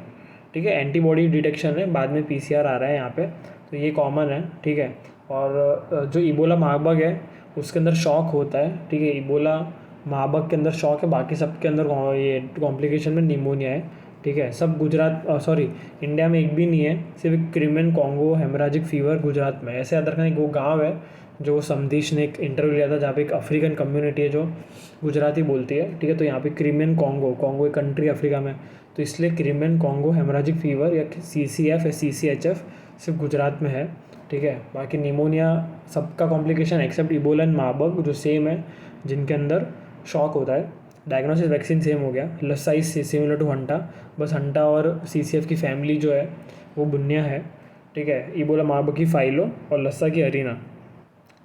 ठीक है। एंटीबॉडी डिटेक्शन है, बाद में PCR आ रहा है यहाँ पे, तो ये कॉमन है, ठीक है। और जो इबोला मार्बर्ग है उसके अंदर शॉक होता है, ठीक है। इबोला मार्बर्ग के अंदर शॉक है, बाकी सब के अंदर ये कॉम्प्लिकेशन में निमोनिया है, ठीक है। सब गुजरात, सॉरी, इंडिया में एक भी नहीं है, सिर्फ Crimean Congo haemorrhagic fever Gujarat में। ऐसे याद रखना, एक वो गाँव है जो समदीश ने एक इंटरव्यू लिया था जहाँ पे एक अफ्रीकन कम्युनिटी है जो गुजराती बोलती है, ठीक है। तो यहाँ पे क्रिमियन कॉन्गो एक कंट्री अफ्रीका में, तो इसलिए क्रिमियन कॉन्गो हेमराजिक फीवर या CCF या CCHF सिर्फ गुजरात में है, ठीक है। बाकी निमोनिया सबका complication except Ebola and Marburg जो सेम है, जिनके अंदर शॉक होता है। डायग्नोसिस वैक्सीन सेम हो गया, लस्सा इज सिमिलर टू हंटा, बस हंटा और CCF की फैमिली जो है वो बुन्या है, ठीक है। इबोला मार्बर्ग की फाइलो और लस्सा की अरीना,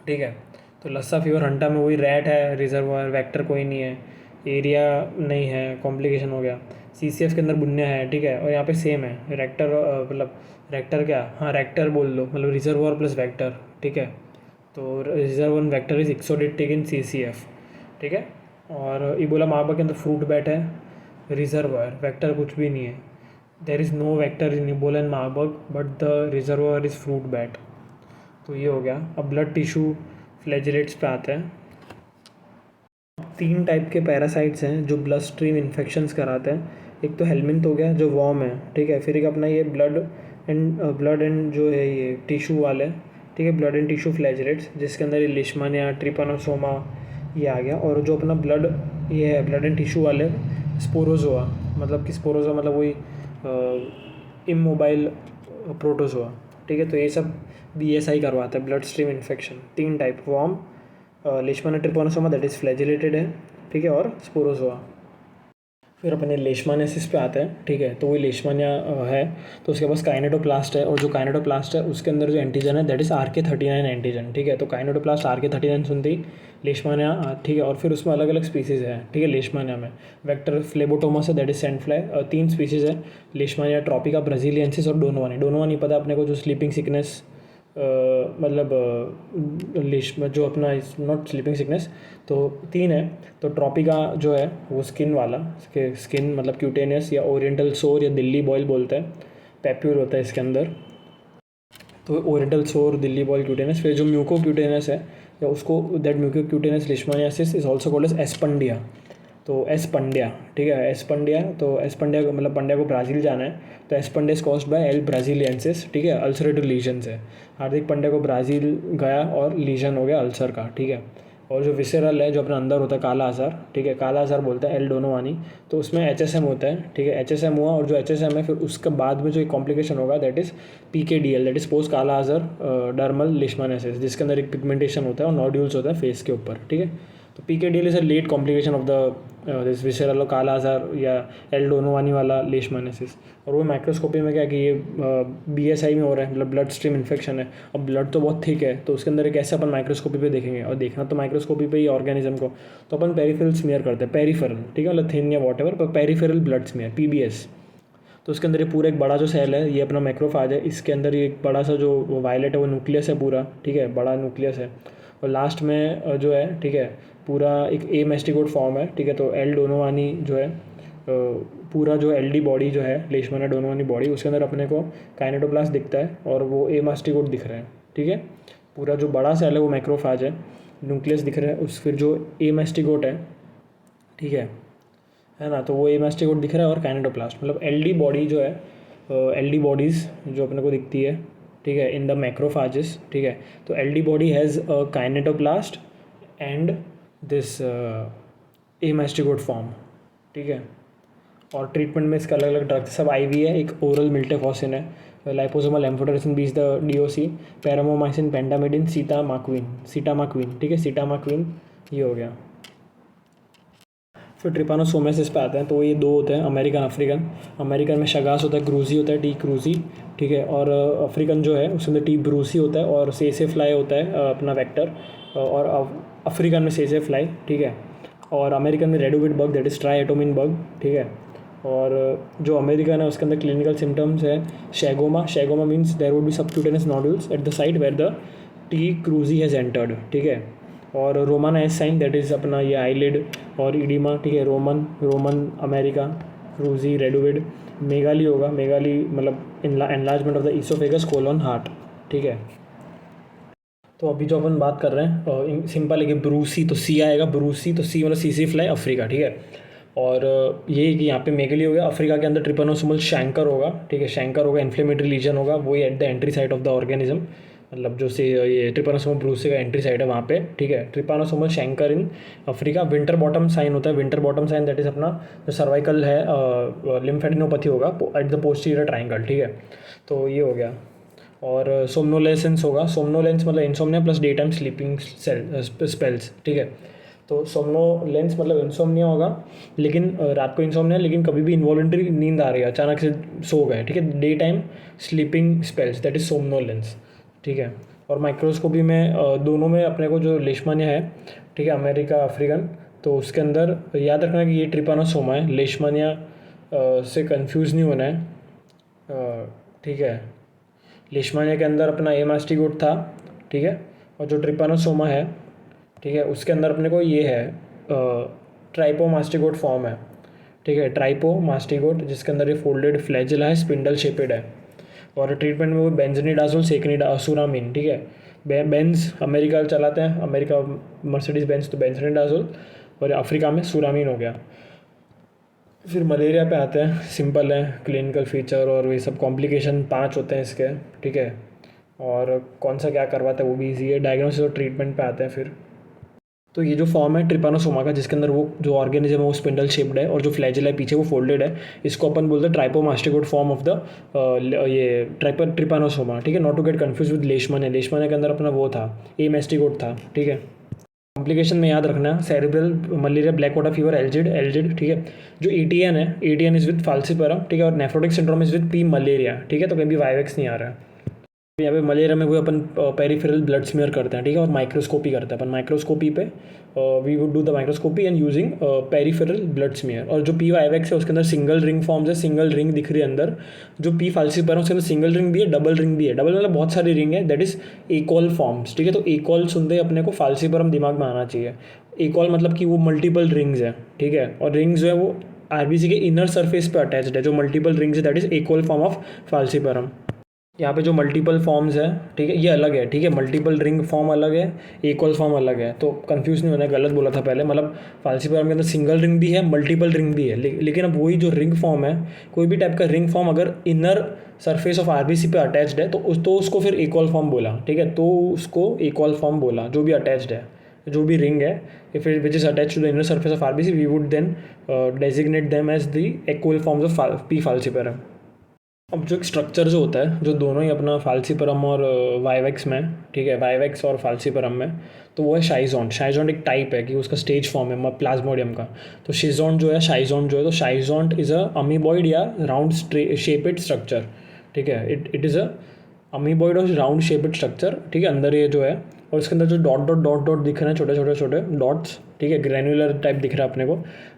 ठीक है। तो लस्सा फीवर हंटा में वही रैट है, रिजर्वायर, वेक्टर कोई नहीं है, एरिया नहीं है, कॉम्प्लिकेशन हो गया। CCF के अंदर बुन्या है, ठीक है। और यहाँ पे सेम है, रेक्टर, मतलब रेक्टर क्या, हाँ रेक्टर बोल लो, मतलब रिजर्वायर प्लस वेक्टर, ठीक है। तो reserve and vector is ixodid in CCF, ठीक है। और इबोला मार्बर्ग के अंदर फ्रूट बैट है, रिजर्वायर, वेक्टर कुछ भी नहीं है। There is no vector in Ebola and Marburg but the reservoir is fruit bat. तो ये हो गया। अब ब्लड टिश्यू फ्लैजेलेट्स पे आते हैं। 3 टाइप के पैरासाइट्स हैं जो ब्लड स्ट्रीम इन्फेक्शंस कराते हैं। एक तो हेलमिंथ हो गया जो वॉर्म है, ठीक है। फिर एक अपना ये ब्लड एंड जो है ये टिश्यू वाले, ठीक है, ब्लड एंड टिश्यू फ्लैजेलेट्स, जिसके अंदर ये लिशमानिया, ट्रिपानोसोमा ये आ गया। और जो अपना ये है ब्लड एंड टिश्यू वाले, स्पोरोजोआ, मतलब कि स्पोरोजोआ मतलब वही इमोबाइल प्रोटोजोआ, ठीक है। तो ये सब BSI करवाता है, blood stream infection. 3 type, worm, leishmania trypanosoma that is flagellated है, ठीक है, और स्पोरोजोआ। फिर अपने लेशमानियासिस पे आते हैं, ठीक है। तो वही लेशमानिया है, तो उसके पास काइनेटोप्लास्ट है, और जो काइनेटोप्लास्ट है उसके अंदर जो एंटीजन है दैट इज़ RK39 एंटीजन, ठीक है। तो काइनेटोप्लास्ट RK39 सुनते ही लेशमानिया, ठीक है। और फिर उसमें अलग अलग स्पीसीज़ है, ठीक है। लेशमानिया में वेक्टर फ्लेबोटोमस है that is sand fly, 3 species है, लेशमानिया ट्रॉपिका ब्राजीलियंसिस और डोनोवानी पता है अपने को, जो स्लीपिंग सिकनेस, मतलब जो अपना नॉट स्लीपिंग सिकनेस, तो 3 है। तो ट्रॉपिका जो है वो स्किन वाला, स्किन मतलब क्यूटेनियस या ओरिएंटल सोर या दिल्ली बॉयल बोलते हैं, पेप्यूल होता है इसके अंदर, तो ओरिएंटल सोर, दिल्ली बॉयल, क्यूटेनियस। फिर जो म्यूको क्यूटेनियस है या उसको that muco cutaneous leishmaniasis is also called as espundia. तो एस पंड्या, ठीक है, एस पंड्या। तो एस पंड्या को मतलब पंड्या को ब्राज़ील जाना है, तो espundia is caused by L braziliensis, ठीक है, अल्सरेटिव लीजन है। हार्दिक पंड्या को ब्राज़ील गया और लीजन हो गया अल्सर का, ठीक है। और जो विसेरल है, जो अपने अंदर होता है, काला आजार, ठीक है, काला आजार बोलते हैं, एल डोनोवानी, तो उसमें HSM होता है, ठीक है। HSM हुआ, और जो HSM है फिर उसके बाद में जो एक कॉम्प्लिकेशन होगा that is PKDL, that is post काला आजार डर्मल लिशमानियासिस, जिसके अंदर एक पिगमेंटेशन होता है और नोड्यूल्स होता है फेस के ऊपर, ठीक है। तो PKDL is a late complication of the this visceral kala azar या एल डोनोवानी वाला लेशमानियासिस। और वो माइक्रोस्कोपी में क्या कि ये BSI में हो रहा है, मतलब ब्लड स्ट्रीम इन्फेक्शन है। अब ब्लड तो बहुत थिक है, तो उसके अंदर एक ऐसे अपन माइक्रोस्कोपी पे देखेंगे, और देखना तो माइक्रोस्कोपी पे ही ऑर्गेनिज्म को, तो अपन पेरिफेरल स्मीयर करते हैं, पेरिफेरल, ठीक है, मतलब थिन या वॉट एवर, पर पेरिफेरल ब्लड स्मीयर, PBS। तो उसके अंदर ये पूरा एक बड़ा जो सेल है, ये अपना मैक्रोफाज है, इसके अंदर ये एक बड़ा सा जो वायलेट है वो न्यूक्लियस है पूरा, ठीक है, बड़ा न्यूक्लियस है। और लास्ट में जो है, ठीक है, पूरा एक ए मेस्टिकोट फॉर्म है, ठीक है। तो एल डोनोवानी जो है, पूरा जो LD बॉडी जो है, लेशमानिया डोनोवानी बॉडी, उसके अंदर अपने को काइनेटोप्लास्ट दिखता है और वो ए मास्टिकोट दिख रहा है, ठीक है। पूरा जो बड़ा सेल है वो मैक्रोफाज है, न्यूक्लियस दिख रहा है, उस फिर जो ए मास्टिकोट है, ठीक है ना, तो वो ए मास्टिकोट दिख रहा है और काइनेटोप्लास्ट, मतलब LD बॉडी जो है, LD बॉडीज़ जो अपने को दिखती है, ठीक है, इन द मैक्रोफाजेस, ठीक है। तो LD body has a kinetoplast and this amastigote form, ठीक है। और ट्रीटमेंट में इसका अलग अलग ड्रग्स सब IV है, एक ओरल मिल्टेफॉसिन है, लाइपोसोमल एम्फोटेरेसिन 20 द DOC, पैरामोमाइसिन, पेंटामिडिन, सीटामाक्विन, ठीक है, सीटामाक्विन, ये हो गया। फिर ट्रिपानोसोमेसिस पे आते हैं, तो ये दो होते हैं, अमेरिकन अफ्रीकन। अमेरिकन में शगास होता है, क्रूजी होता है, टी क्रूजी, ठीक है। और अफ्रीकन जो है उसके अंदर टी ब्रूसी होता है, और सेसे फ्लाई होता है अपना वेक्टर, और अफ्रीकन में सेसे फ्लाई, ठीक है। और अमेरिकन में रेडोविड बग, दैट इज़ ट्राइएटोमिन बग, ठीक है। और जो अमेरिकन है उसके अंदर क्लिनिकल सिम्टम्स है chagoma. Chagoma means there would be subcutaneous nodules at the site where the T cruzi has entered, ठीक है। और Roman S sign, that is अपना ये आईलिड और इडीमा, ठीक है। Roman America, cruzi, reduviid. Megaly होगा, मेगाली मतलब enlargement of the oesophagus colon heart, ठीक है। तो अभी जो अपन बात कर रहे हैं सिंपल है कि ब्रूसी, तो सी आएगा, ब्रूसी, तो सी मतलब सीसी फ्लाई अफ्रीका, ठीक है। और ये कि यहाँ पे मेगली हो गया, अफ्रीका के अंदर ट्रिपानोसोमल शैंकर होगा, ठीक है। शैंकर होगा, इन्फ्लेमेटरी लीजन होगा, वही at the entry site of the organism, मतलब जो से ये ट्रिपानोसोमल ब्रूसी का एंट्री साइड है वहाँ पे, ठीक है। Trypanosomal chancre in Africa. Winterbottom sign होता है, Winterbottom sign that is अपना जो सर्वाइकल है लिम्फेडिनोपैथी होगा एट द पोस्टीरियर ट्राइंगल, ठीक है। तो ये हो गया। और सोमनोलेसेंस होगा, सोमनोलेंस मतलब insomnia plus day time sleeping spells, ठीक है। तो सोमनोलेंस मतलब इंसोम्निया होगा, लेकिन रात को इंसोम्निया, लेकिन कभी भी इन्वॉलंटरी नींद आ रही है, अचानक से सो गए, ठीक है। Day time sleeping spells, that is somnolence, ठीक है। और माइक्रोस्कोपी में दोनों में अपने को जो लेशमानिया है, ठीक है, अमेरिका अफ्रीकन, तो उसके अंदर याद रखना कि ये ट्रिपानोसोमा है, लेशमानिया से कंफ्यूज नहीं होना है, ठीक है। लेशमानिया के अंदर अपना ए मास्टिगोट था, ठीक है। और जो ट्रिपानोसोमा है, ठीक है, उसके अंदर अपने को ये है ट्राइपो मास्टिगोट फॉर्म है, ठीक है। ट्राइपो मास्टिगोट जिसके अंदर ये फोल्डेड फ्लैजिला है, स्पिंडल शेपेड है। और ट्रीटमेंट में वो बेंजनीडाजोल, सेकनीडासुरामीन, ठीक है। बेंज अमेरिका चलाते हैं, अमेरिका मर्सिडीज बेंज, तो बेंजनीडाजोल, और अफ्रीका में सुरामीन हो गया। फिर मलेरिया पे आते हैं, सिंपल है क्लिनिकल फीचर और ये सब कॉम्प्लिकेशन 5 होते हैं इसके, ठीक है। और कौन सा क्या करवाता है वो भी इजी है। डायग्नोसिस और ट्रीटमेंट पे आते हैं फिर। तो ये जो फॉर्म है ट्रिपानोसोमा का, जिसके अंदर वो जो ऑर्गेनिज्म है वो स्पिंडल शेप्ड है और जो फ्लैजिला है पीछे वो फोल्डेड है, इसको अपन बोलते हैं ट्राइपोमास्टिकोट फॉर्म ऑफ द ये ट्रिपानोसोमा, ठीक है। Not to get confuse with leishmania. Leishmania के अंदर अपना वो था ए मेस्टिकोट था, ठीक है। कॉम्प्लिकेशन में याद रखना cerebral malaria, black water fever, algid, ठीक है। जो एटीएन है, एटीएन इज विद फाल्सिपरम, ठीक है। और nephrotic syndrome is with P malaria, ठीक है। तो कहीं भी वाइवेक्स नहीं आ रहा है यहाँ पे। मलेरिया में वो अपन पेरिफेरल ब्लड स्मीयर करते हैं, ठीक है। और माइक्रोस्कोपी करते हैं अपन, माइक्रोस्कोपी पे we would do the microscopy and using peripheral blood smear. और जो पी वाइवेक्स है उसके अंदर सिंगल रिंग फॉर्म्स है, सिंगल रिंग दिख रही है अंदर। जो पी फाल्सिपरम उसके अंदर सिंगल रिंग भी है, डबल रिंग भी है। डबल मतलब बहुत सारी रिंग है, दैट इज एकॉल फॉर्म्स, ठीक है। तो एकॉल सुनते ही अपने को फाल्सिपरम दिमाग में आना चाहिए। एकॉल मतलब कि वो मल्टीपल रिंग्स है, ठीक है। और रिंग्स जो है वो आरबीसी के इनर सरफेस पे अटैच्ड है। जो मल्टीपल रिंग्स है दैट इज एकॉल फॉर्म ऑफ फाल्सिपरम। यहाँ पे जो मल्टीपल फॉर्म्स है, ठीक है, ये अलग है, ठीक है। मल्टीपल रिंग फॉर्म अलग है, इक्वल फॉर्म अलग है, तो कंफ्यूज नहीं होना है, गलत बोला था पहले। मतलब फाल्सिपरम के अंदर सिंगल रिंग भी है, मल्टीपल रिंग भी है, लेकिन अब वही जो रिंग फॉर्म है, कोई भी टाइप का रिंग फॉर्म अगर इनर सरफेस ऑफ आरबीसी पे अटैच्ड है तो उसको फिर इक्वल फॉर्म बोला, ठीक है। तो उसको इक्वल फॉर्म बोला जो भी अटैच्ड है, जो भी रिंग है, if it which is attach to the inner surface of RBC, we would then designate them as the equal forms of P falciparum. अब जो एक स्ट्रक्चर जो होता है, जो दोनों ही अपना फाल्सिपरम और वाइवेक्स में, ठीक है, वाइवेक्स और फाल्सिपरम में, तो वो है शाइजोंट। शाइजोंट एक टाइप है कि उसका स्टेज फॉर्म है प्लाज्मोडियम का। तो शिजोंट जो है, शाइजोंट जो है, तो शाइजोंट इज़ अ अमीबॉइड या राउंड शेपेड स्ट्रक्चर, ठीक है। इट इज़ अ अमीबॉइड और राउंड शेपेड स्ट्रक्चर, ठीक है। अंदर ये जो है, और इसके अंदर जो डॉट डॉट डॉट डॉट दिख रहे हैं, छोटे छोटे छोटे डॉट्स, ठीक है, ग्रैन्युलर टाइप दिख रहा है अपने को,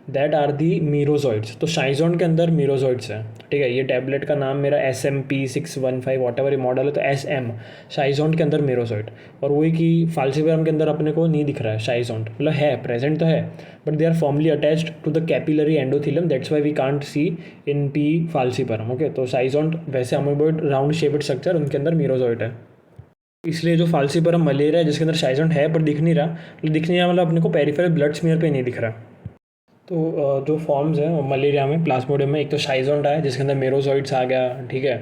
दैट आर दी मीरोजॉइड्स। तो शाइजोंट के अंदर मीरोजॉइड्स हैं, ठीक है। ये टैबलेट का नाम मेरा SM-P615 वॉट एवर ये मॉडल है, तो SM शाइजोंट के अंदर मीरोजॉइड। और वही कि फाल्सिपरम के अंदर अपने को नहीं दिख रहा है शाइजोंट, मतलब है प्रेजेंट तो है, but they are formally attached to the capillary endothelium, that's why we can't see in P falciparum, okay. तो शाइजोंट वैसे अमीबॉइड राउंड शेपेड स्ट्रक्चर, उनके अंदर मीरोजॉइड है। इसलिए जो फाल्सिपरम मलेरिया है जिसके अंदर शाइजोंट है पर दिख नहीं रहा, मतलब अपने को पेरिफेरल ब्लड स्मीयर पे नहीं दिख रहा। तो जो फॉर्म्स हैं मलेरिया में, प्लाज्मोडियम में, एक तो शाइजोंट है जिसके अंदर मेरोजॉइड्स आ गया, ठीक है।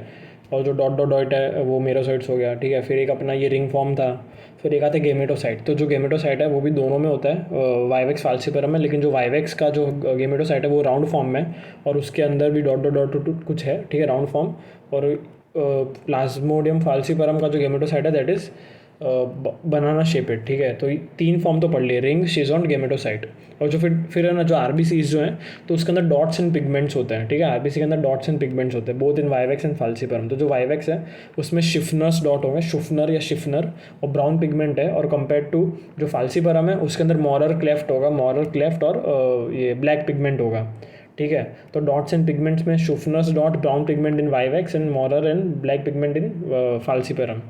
और जो डॉट डॉट डॉट है वो मेरोजॉइड्स हो गया, ठीक है। फिर एक अपना ये रिंग फॉर्म था, फिर एक आता है गेमेटोसाइट। तो जो गेमेटोसाइट है वो भी दोनों में होता है, वाइवेक्स फाल्सिपरम में, लेकिन जो वाइवेक्स का जो गेमेटोसाइट है वो राउंड फॉर्म में, और उसके अंदर भी डॉट डॉट डॉट कुछ है, ठीक है, राउंड फॉर्म। और प्लाज्मोडियम फाल्सिपरम का जो गेमेटोसाइट है दैट इज़ बनाना शेपेड, ठीक है। तो 3 फॉर्म तो पढ़ लिए, रिंग, शिजोन, गेमेटोसाइट। और जो फिर है ना, जो आरबीसीज जो हैं तो उसके अंदर डॉट्स एंड पिगमेंट्स होते हैं, ठीक है। आरबीसी के अंदर डॉट्स एंड पिगमेंट्स होते हैं बोथ इन वाइवेक्स एंड फाल्सिपरम। तो जो वाइवेक्स है उसमें शिफनस डॉट होंगे, शुफनर या शिफनर, और ब्राउन पिगमेंट है। और कंपेयर टू जो फाल्सिपरम है उसके अंदर मॉरर क्लेफ्ट होगा, मॉरर क्लेफ्ट, और ये ब्लैक पिगमेंट होगा, ठीक है। तो डॉट्स एंड पिगमेंट्स में Schuffner's dot, brown pigment in vivax and Maurer and black pigment in falciparum.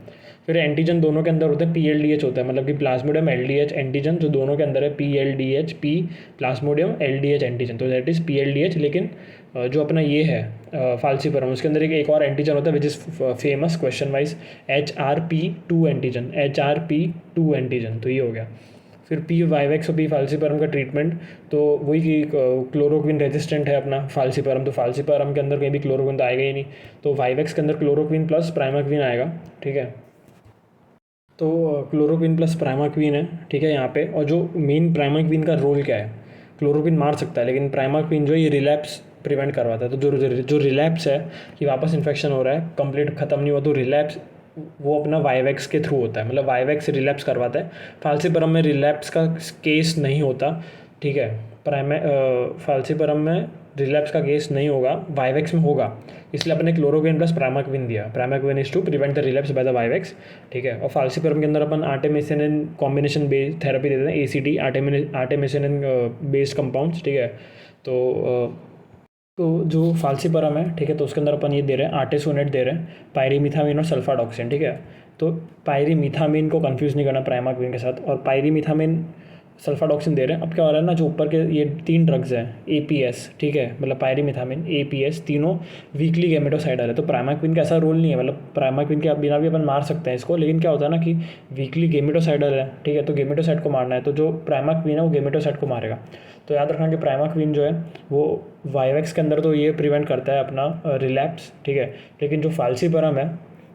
फिर एंटीजन दोनों के अंदर होते हैं, PLDH होता है, मतलब कि प्लाज्मोडियम LDH एंटीजन जो दोनों के अंदर है, PLDH, P Plasmodium, LDH antigen, तो दैट इज़ PLDH। लेकिन जो अपना ये है फाल्सिपरम, उसके अंदर एक और एंटीजन होता है which is famous question wise, HRP2 antigen, HRP2 antigen. तो ये हो गया। फिर P वाइवेक्स और P फाल्सिपरम का ट्रीटमेंट, तो वही कि क्लोरोक्विन रेजिस्टेंट है अपना फाल्सिपरम, तो फाल्सिपरम के अंदर कहीं भी क्लोरोक्विन तो आएगा ही नहीं, तो वाइवेक्स के अंदर क्लोरोक्विन प्लस प्राइमाक्विन आएगा, ठीक है। तो क्लोरोक्विन प्लस प्राइमाक्विन है, ठीक है यहाँ पे। और जो मेन प्राइमाक्विन का रोल क्या है, क्लोरोक्विन मार सकता है लेकिन प्राइमाक्विन जो ये रिलैप्स प्रिवेंट करवाता है। तो जो रिलैप्स है कि वापस इन्फेक्शन हो रहा है, कंप्लीट ख़त्म नहीं हुआ, तो रिलैप्स वो अपना वाइवेक्स के थ्रू होता है, मतलब वाइवेक्स रिलैप्स करवाता है। फाल्सिपरम में रिलैप्स का केस नहीं होता, ठीक है। फाल्सिपरम में रिलैप्स का केस नहीं होगा, वाइवेक्स में होगा, इसलिए अपने क्लोरोक्विन प्लस प्राइमाक्विन दिया। Primaquine is to prevent the relapse by the vivax, ठीक है। और फाल्सिपरम के अंदर अपन आर्टेमिसिनिन कॉम्बिनेशन बेस्ड थेरेपी देते हैं, ACT, आर्टेमिसिनिन बेस्ड कंपाउंड्स, ठीक है। तो जो फाल्सिपरम है, ठीक है, तो उसके अंदर अपन ये दे रहे हैं, आर्टेसोनेट दे रहे हैं, पायरीमिथामिन और सल्फाडॉक्सिन, ठीक है। तो पायरीमिथामिन को कंफ्यूज नहीं करना प्राइमाक्विन के साथ, और पायरीमिथामिन सल्फाडॉक्सिन दे रहे हैं। अब क्या हो रहा है ना, जो ऊपर के ये 3 ड्रग्स हैं, APS, ठीक है, मतलब पायरीमिथामिन, APS, तीनों वीकली गेमेटोसाइडल है। तो प्राइमाक्विन का ऐसा रोल नहीं है, मतलब प्राइमाक्विन के बिना भी अपन मार सकते हैं इसको, लेकिन क्या होता है ना कि वीकली गेमेटोसाइडल है, ठीक है। तो गेमेटोसाइड को मारना है, तो जो प्राइमाक्विन है वो गेमेटोसाइड को मारेगा। तो याद रखना कि प्राइमाक्विन जो है वो वाइवेक्स के अंदर तो ये प्रिवेंट करता है अपना रिलैप्स, ठीक है। लेकिन जो फाल्सिपरम है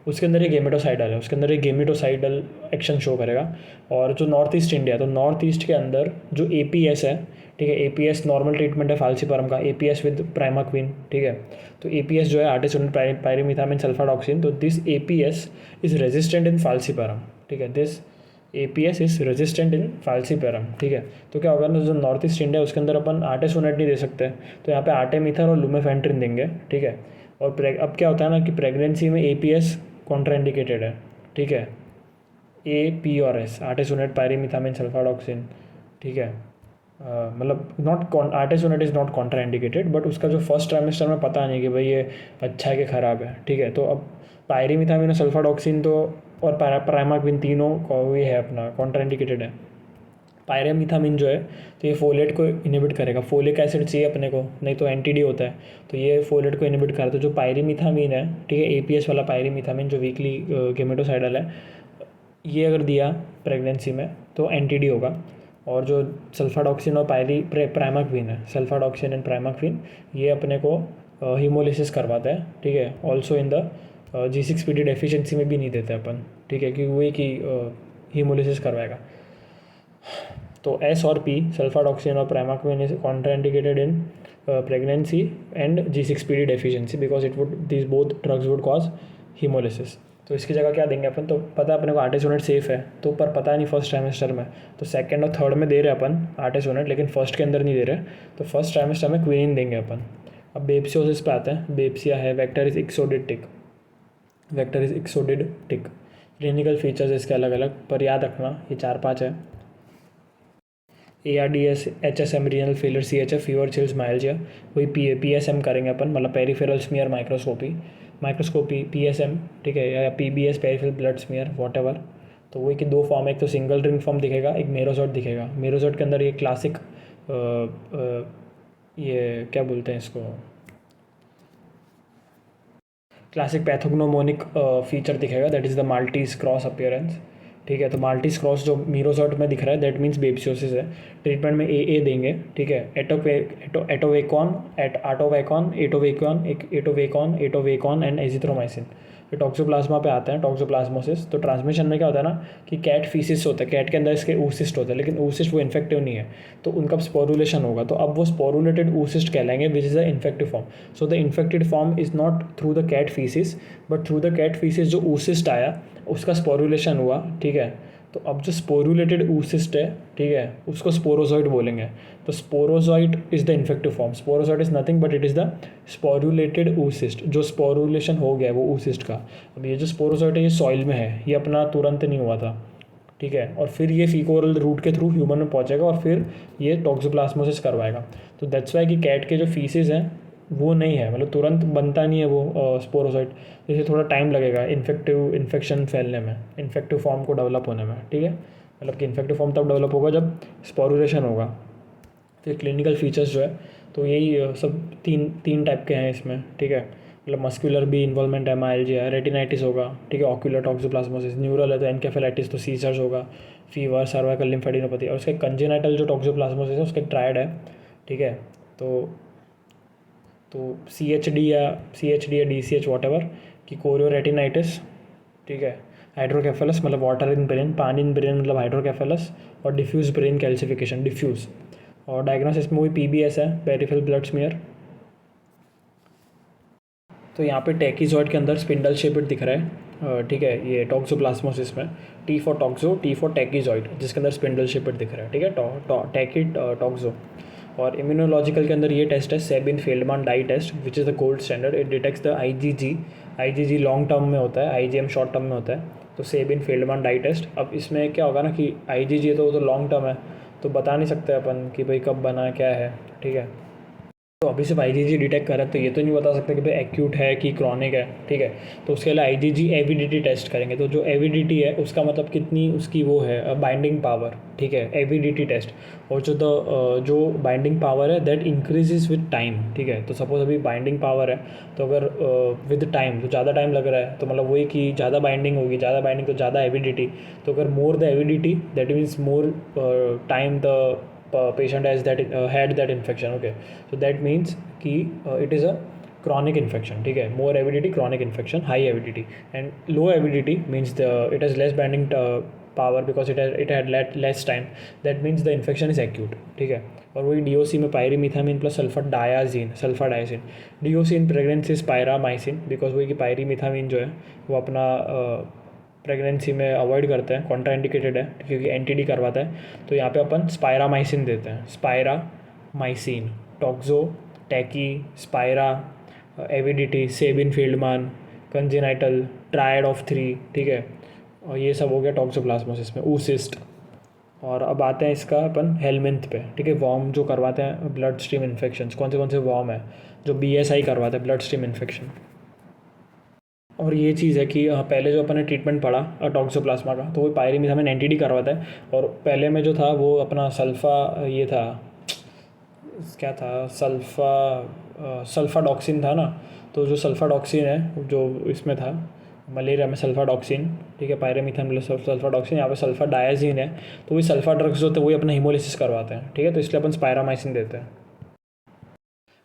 उसके अंदर ये गेमेटोसाइडल है, उसके अंदर ये गेमेटोसाइडल एक्शन शो करेगा। और जो नॉर्थ ईस्ट इंडिया, तो नॉर्थ ईस्ट के अंदर जो APS है, ठीक है, APS नॉर्मल ट्रीटमेंट है फाल्सिपरम का, APS विद प्राइमाक्विन, ठीक है। तो APS जो है, आर्टेसोनेट पायरीमिथामिन सल्फाडॉक्सिन, तो दिस APS इज रेजिस्टेंट इन फाल्सिपरम, ठीक है। दिस APS इज रेजिस्टेंट इन फाल्सिपरम, ठीक है। तो क्या होगा ना, जो नॉर्थ ईस्ट इंडिया उसके अंदर अपन आर्टेसोनेट नहीं दे सकते, तो यहाँ पे आर्टेमिथर और लुमेफेंट्रिन देंगे, ठीक है। और अब क्या होता है ना कि प्रेगनेंसी में APS कॉन्ट्राइंडिकेटेड है, ठीक है, A, P और S, आर्टेसोनेट, पायरीमिथामिन सल्फाडॉक्सिन, ठीक है। मतलब not artesunate is not contraindicated, but उसका जो फर्स्ट ट्राइमेस्टर में पता नहीं कि भाई ये अच्छा है कि ख़राब है, ठीक है। तो अब पायरीमिथामिन और सल्फाडॉक्सिन तो और प्राइमाक्विन तीनों को ये है अपना कॉन्ट्राइंडिकेटेड है। पायरीमिथामिन जो है तो ये फोलेट को इनहिबिट करेगा, फोलिक एसिड चाहिए अपने को, नहीं तो NTD होता है, तो ये फोलेट को इनहिबिट करता है। तो जो पायरीमिथामिन है, ठीक है, APS वाला पायरीमिथामिन जो वीकली गेमेटोसाइडल है, ये अगर दिया प्रेगनेंसी में तो NTD होगा। और जो सल्फाडॉक्सिन और प्राइमाक्विन है, सल्फाडॉक्सिन एंड प्राइमाक्विन, ये अपने को हीमोलिसिस करवाता है, ठीक है। Also in the G6PD deficiency में भी नहीं देते अपन, ठीक है, क्योंकि वही कि हीमोलिसिस करवाएगा। तो S और P, सल्फाडॉक्सिन और primaquine, is contraindicated in pregnancy and G6PD deficiency because it would this both drugs would cause haemolysis. तो इसकी जगह क्या देंगे अपन, तो पता है अपने को आर्टेसोनेट सेफ है, तो पर पता नहीं फर्स्ट ट्राइमेस्टर में, तो सेकंड और थर्ड में दे रहे अपन आर्टेसोनेट, लेकिन फर्स्ट के अंदर नहीं दे रहे, तो फर्स्ट ट्राइमेस्टर में क्विनिन देंगे अपन। अब बेप्सियोसिस पे आते हैं। बेप्सिया है, vector is ixodid tick, vector is ixodid tick. Clinical features इसके अलग अलग, पर याद रखना ये 4-5 है। ARDS, HSM, renal failure, CHF, fever, chills, myalgia. वही PSM करेंगे अपन, मतलब पेरिफेरल स्मीयर माइक्रोस्कोपी PSM, ठीक है, या PBS, peripheral blood smear, whatever. तो वही कि 2 फॉर्म है, एक तो सिंगल रिंग फॉर्म दिखेगा, एक मेरोजोट दिखेगा। मेरोजोट के अंदर ये क्लासिक ये क्या बोलते हैं इसको, क्लासिक पैथोग्नोमोनिक फीचर दिखेगा, that is the Maltese cross appearance, ठीक है। तो माल्टीज क्रॉस जो मीरोजॉट में दिख रहा है दैट मीन्स बेप्सियोसिस है। ट्रीटमेंट में AA देंगे, ठीक है, एटोवेकॉन एंड एजिथ्रोमाइसिन। ये टॉक्सोप्लाज्मा पे आते हैं, टॉक्सोप्लाज्मोसिस। तो ट्रांसमिशन में क्या होता है ना कि कैट फीसिस होता है, कैट के अंदर इसके oocyst होता है, लेकिन oocyst वो इन्फेक्टिव नहीं है, तो उनका स्पोरुलेशन होगा, तो अब वो स्पोरुलेटेड oocyst कहलाएंगे, which is the infective form. So the infected form is not through the cat faeces, but through the cat faeces जो oocyst आया उसका स्पोरुलेशन हुआ, ठीक है। तो अब जो स्पोरुलेटेड oocyst है, ठीक है, उसको स्पोरोजॉइट बोलेंगे। तो sporozoite is the infective form. Sporozoite is nothing but it is the sporulated oocyst, जो स्पोरुलेशन हो गया है वो oocyst का। अब ये जो स्पोरोजॉइट है ये सॉइल में है, ये अपना तुरंत नहीं हुआ था, ठीक है, और फिर ये फीकोरल रूट के थ्रू ह्यूमन में पहुंचेगा और फिर ये टॉक्सोप्लाज्मोसिस करवाएगा। तो दैट्स वाई कि कैट के जो फीसेस हैं वो नहीं है, मतलब तुरंत बनता नहीं है वो स्पोरोजॉइट, इसे थोड़ा टाइम लगेगा इन्फेक्शन फैलने में, इन्फेक्टिव फॉर्म को डेवलप होने में, ठीक है। मतलब कि इन्फेक्टिव फॉर्म तब डेवलप होगा जब स्पोरुलेशन होगा। फिर क्लिनिकल फीचर्स जो है तो यही सब तीन टाइप के हैं इसमें, ठीक है। मतलब मस्कुलर भी इन्वॉल्वमेंट है, माइल्जिया, रेटिनाइटिस होगा, ठीक है, ऑक्यूलर टॉक्सोप्लाज्मोसिस, न्यूरल है तो एनकेफेलाइटिस तो सीजर्स होगा, फीवर, सर्वाइकल लिम्फेडिनोपैथी, और उसके कंजेनाइटल जो टॉक्सोप्लाज्मोसिस है उसके ट्रायड है, ठीक है। तो CHD या DCH वॉट एवर कि कोरियोरेटिनाइटिस, ठीक है, हाइड्रोकेफेलस मतलब वाटर इन ब्रेन, पानी इन ब्रेन मतलब हाइड्रोकेफेलस, और डिफ्यूज ब्रेन कैल्सिफिकेशन, डिफ्यूज। और डायग्नोसिस में वही PBS है, पेरिफेरल ब्लड स्मीयर। तो यहाँ पे टैकीजॉइड के अंदर स्पिंडल शेपेड दिख रहा है, ठीक है, ये टॉक्सोप्लाज्मोसिस में T फॉर टॉक्सो, T फॉर टैकीजॉइड, जिसके अंदर स्पिंडल शेपेड दिख रहा है, ठीक है, टैकिड टॉक्सो। और इम्यूनोलॉजिकल के अंदर ये टेस्ट है Sabin Feldman dye test, which is the gold standard. It detects the IgG long term में होता है, IgM शॉर्ट टर्म में होता है। तो सेबिन फेल्डमान डाई टेस्ट। अब इसमें क्या होगा ना कि IgG तो लॉन्ग टर्म है, तो बता नहीं सकते अपन कि भाई कब बना क्या है, ठीक है। तो अभी सिर्फ IgG डिटेक्ट करें तो ये तो नहीं बता सकते कि भाई एक्यूट है कि क्रॉनिक है, ठीक है। तो उसके लिए IgG एविडिटी टेस्ट करेंगे। तो जो एविडिटी है उसका मतलब कितनी उसकी वो है बाइंडिंग पावर, ठीक है, एविडिटी टेस्ट। और जो बाइंडिंग पावर है दैट इंक्रीजेज विद टाइम, ठीक है। तो सपोज अभी बाइंडिंग पावर है, तो अगर विद टाइम तो ज़्यादा टाइम लग रहा है, तो मतलब वही कि ज़्यादा बाइंडिंग होगी, ज़्यादा बाइंडिंग तो ज़्यादा एविडिटी। तो अगर more the avidity that means more time the patient has had that infection, okay, so that means कि it is a chronic infection, ठीक है। more avidity chronic infection, high avidity, and low avidity means it has less binding power because it had less time, that means the infection is acute, ठीक है। और वही DOC में pyrimethamine plus sulfadiazine, DOC in pregnancy spiramycin, because वही कि पायरीमिथामिन जो है वो अपना प्रेगनेंसी में अवॉइड करते हैं, कॉन्ट्राइंडिकेटेड है क्योंकि NTD करवाता है। तो यहाँ पे अपन स्पायरामाइसिन देते हैं, spiramycin, toxo, tachy, spira, avidity, Sabin Feldman, congenital, triad of 3, ठीक है। और ये सब हो गया टॉक्सोप्लाज्मोसिस में, oocyst। और अब आते हैं इसका अपन हेलमिंथ पे, ठीक है। वॉर्म जो करवाते हैं ब्लड स्ट्रीम इन्फेक्शन, कौन से वॉर्म है जो BSI करवाते हैं, ब्लड स्ट्रीम इन्फेक्शन। और ये चीज़ है कि पहले जो अपन ने ट्रीटमेंट पढ़ा टॉक्सोप्लाज्मा का, तो वो पायरीमिथामिन NTD करवाता है। और पहले में जो था वो अपना ये था, क्या था, सल्फाडॉक्सिन था ना। तो जो सल्फाडॉक्सिन है जो इसमें था मलेरिया में, सल्फाडॉक्सिन, ठीक है, पायरीमिथामिन सल्फाडॉक्सिन, यहाँ पे सल्फाडायाजिन है। तो वही सल्फा ड्रग्स जो होते हैं वही अपना हिमोलिसिस करवाते हैं, ठीक है। तो इसलिए अपन स्पायरामाइसिन देते हैं।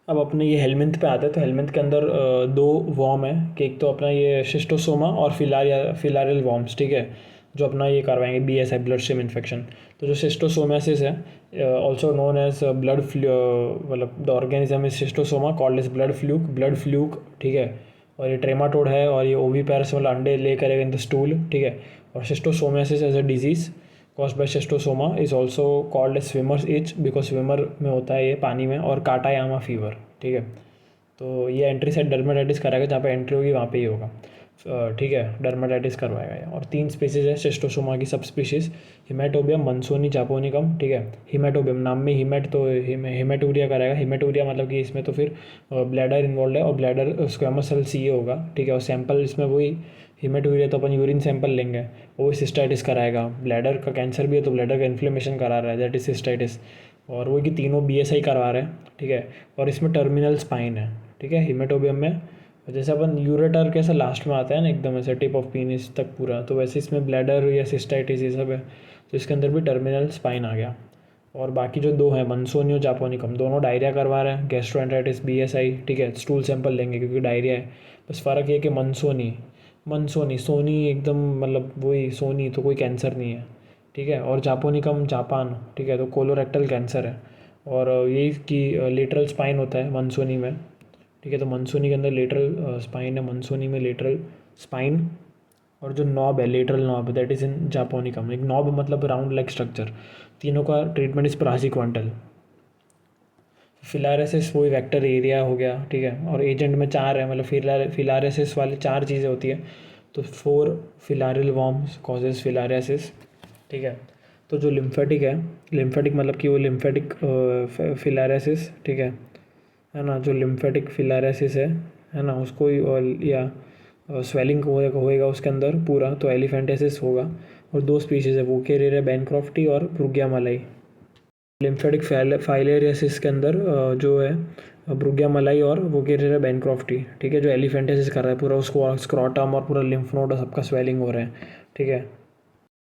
अब अपने ये हेलमिंथ पे आते हैं। तो हेलमिंथ के अंदर दो वॉर्म है कि एक तो अपना ये शिस्टोसोमा और फिलारियल वॉर्म्स, ठीक है, जो अपना ये करवाएंगे BSI, ब्लड स्ट्रीम इन्फेक्शन। तो जो शिस्टोसोमासिस है, ऑल्सो नोन एज ब्लड मतलब the organism is schistosoma called as blood fluke, ठीक है। और ये ट्रेमाटोड है और ये ओवीपेरस मतलब अंडे ले करेगा इन द स्टूल, ठीक है। और schistosomiasis as a disease cause by schistosoma is also called a swimmer's itch, because swimmer में होता है ये पानी में, और काटायामा फीवर, ठीक है। तो ये एंट्री साइड डर्मेटाइटिस कराएगा, जहाँ पे एंट्री होगी वहाँ पे ही होगा, ठीक है, डर्मेटाइटिस करवाएगा ये। और 3 स्पीसीज है शिस्टोसोमा की, सब स्पीशीज़ हिमेटोबियम, मंसूनी, जापोनिकम, ठीक है। हिमेटोबियम नाम में हिमेट, तो हिमेटूरिया कराएगा। हिमेटूरिया मतलब कि इसमें तो फिर ब्लैडर इन्वॉल्व है और ब्लैडर स्क्वेमस सेल CA होगा, ठीक है। और सैंपल इसमें वही हिमेटूरिया तो अपन यूरिन सैंपल लेंगे, वो सिस्टाइटिस कराएगा। ब्लैडर का कैंसर भी है तो ब्लैडर का इन्फ्लेमेशन करा रहा है, दैट इज सिस्टाइटिस। और वो कि तीनों BSI करवा रहे हैं, ठीक है। और इसमें टर्मिनल स्पाइन है, ठीक है, हिमेटोबियम में। जैसे अपन यूरेटर कैसे लास्ट में आता है ना एकदम ऐसे टिप ऑफ पीनिस तक पूरा, तो वैसे इसमें ब्लैडर या सिस्टाइटिस ये सब है, तो इसके अंदर भी टर्मिनल स्पाइन आ गया। और बाकी जो 2 हैं मंसोनी और जापोनिकम, दोनों डायरिया करवा रहे हैं, गैस्ट्रोएंटेराइटिस BSI, ठीक है, स्टूल सैंपल लेंगे क्योंकि डायरिया है। बस फ़र्क ये कि मनसोनी, सोनी एकदम मतलब वही सोनी, तो कोई कैंसर नहीं है, ठीक है। और जापोनिकम जापान, ठीक है, तो कोलोरेक्टल कैंसर है। और यही कि लेटरल स्पाइन होता है मनसोनी में, ठीक है। तो मनसोनी के अंदर लेटरल स्पाइन है, मनसोनी में लेटरल स्पाइन। और जो नॉब है, lateral knob, that is in जापोनिकम। एक नॉब मतलब राउंड लाइक स्ट्रक्चर। तीनों का ट्रीटमेंट इस प्रासिक्वांटल। फिलारेसिस वही वेक्टर एरिया हो गया, ठीक है। और एजेंट में चार है, मतलब फिलारेसिस वाले चार चीज़ें होती है। तो 4 फिलारियल वॉर्म्स कॉजेज फिलारेसिस, ठीक है। तो जो लिम्फेटिक है, लिम्फेटिक मतलब कि वो लिम्फेटिक फिलारेसिस, ठीक है ना। जो लिम्फेटिक फिलारेसिस है ना, उसको या स्वेलिंग होएगा उसके अंदर पूरा, तो एलिफेंटेसिस होगा। और 2 स्पीशीज़ है, वोकेरिया बैनक्रॉफ्टी और ब्रुगिया मलाई। लिम्फेटिक फाइलेरियासिस के अंदर जो है ब्रुगिया मलाई और वोकेरिया बैनक्रॉफ्टी, ठीक है। जो एलिफेंटेसिस कर रहा है पूरा, उसको स्क्रॉटम और पूरा लिम्फ नोड और सबका स्वेलिंग हो रहा है, ठीक है।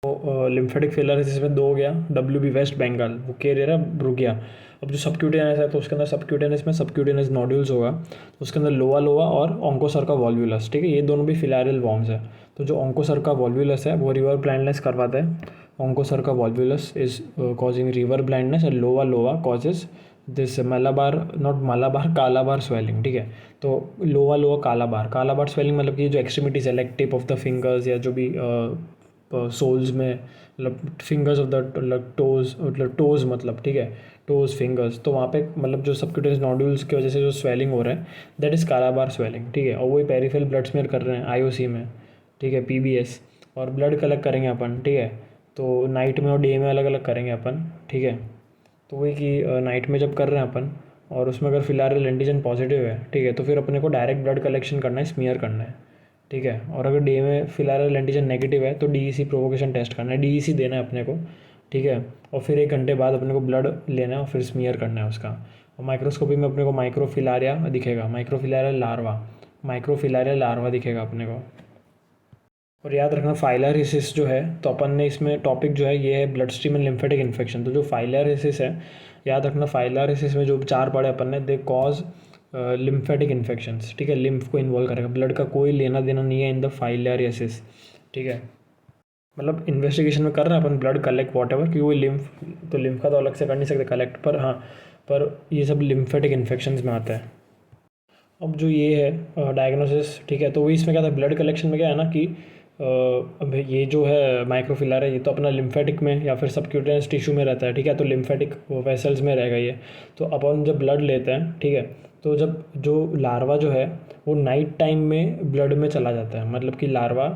तो लिम्फेटिक फिलारिसिस में 2 हो गया, WB वेस्ट बंगाल, वोकेरिया ब्रुगिया। अब जो सबक्यूटेनियस है, तो उसके अंदर सबक्यूटेनियस में सबक्यूटेनियस नोड्यूल्स होगा, तो उसके अंदर लोआ लोआ और ऑन्कोसर्का वॉल्वुलस, ठीक है। ये दोनों भी फिलारियल वॉर्म्स है। तो जो ऑन्कोसर्का वॉल्वुलस है वो रिवर ब्लाइंडनेस करवाता है। Onchocerca volvulus is causing river blindness, और loa loa causes this Malabar, not Malabar, Calabar swelling, ठीक है। तो लोआ लोआ कालाबार स्वेलिंग मतलब कि जो एक्सट्रीमिटीज है, like tip of the fingers, या जो भी सोल्स में, मतलब फिंगर्स ऑफ द मतलब टोज़ मतलब, ठीक है, टोज़ फिंगर्स, तो वहाँ पे मतलब जो सबक्यूटेनियस नोड्यूल्स की वजह से जो स्वेलिंग हो रहा है, दैट इज़ कालाबार स्वेलिंग, ठीक है। और वही पेरिफेरल ब्लड स्मीयर कर रहे हैं IOC में, ठीक है, PBS। और ब्लड कलेक्ट करेंगे अपन, ठीक है। तो नाइट में और डे में अलग अलग करेंगे अपन, ठीक है। तो वही कि नाइट में जब कर रहे हैं अपन, और उसमें अगर फिलारियल एंटीजन पॉजिटिव है, ठीक है, तो फिर अपने को डायरेक्ट ब्लड कलेक्शन करना है, स्मीयर करना है, ठीक है। और अगर डे में फिलारियल एंटीजन नेगेटिव है, तो DEC प्रोवोकेशन टेस्ट करना है, DEC देना है अपने को, ठीक है। और फिर 1 घंटे बाद अपने को ब्लड लेना है और फिर स्मीयर करना है उसका। और माइक्रोस्कोपी में अपने को माइक्रोफिलारिया दिखेगा, माइक्रोफिलारिया लार्वा दिखेगा अपने को। और याद रखना फाइलरिसिस जो है, तो अपन ने इसमें टॉपिक जो है ये है blood stream and lymphatic infection. तो जो फाइलरिसिस है, याद रखना फाइलरिसिस में जो 4 पढ़े अपन ने, दे कॉज लिम्फेटिक इन्फेक्शंस, ठीक है। लिम्फ को इन्वॉल्व करेगा, ब्लड का कोई लेना देना नहीं है इन द फाइलरिसिस, ठीक है। मतलब इन्वेस्टिगेशन में कर रहे हैं अपन ब्लड कलेक्ट वॉट एवर, क्योंकि वो लिम्फ, तो लिम्फ का तो अलग से कर नहीं सकते कलेक्ट, पर हाँ, पर ये सब लिम्फेटिक इन्फेक्शंस में आता है। अब जो ये है डायग्नोसिस, ठीक है, तो वही इसमें क्या था, ब्लड कलेक्शन में क्या है ना कि अब ये जो है माइक्रोफिलर है, ये तो अपना लिम्फेटिक में या फिर सबक्यूटेनियस टिश्यू में रहता है, ठीक है। तो लिम्फेटिक वेसल्स में रहेगा ये। तो अपन जब ब्लड लेते हैं, ठीक है, तो जब जो लार्वा जो है वो नाइट टाइम में ब्लड में चला जाता है, मतलब कि larva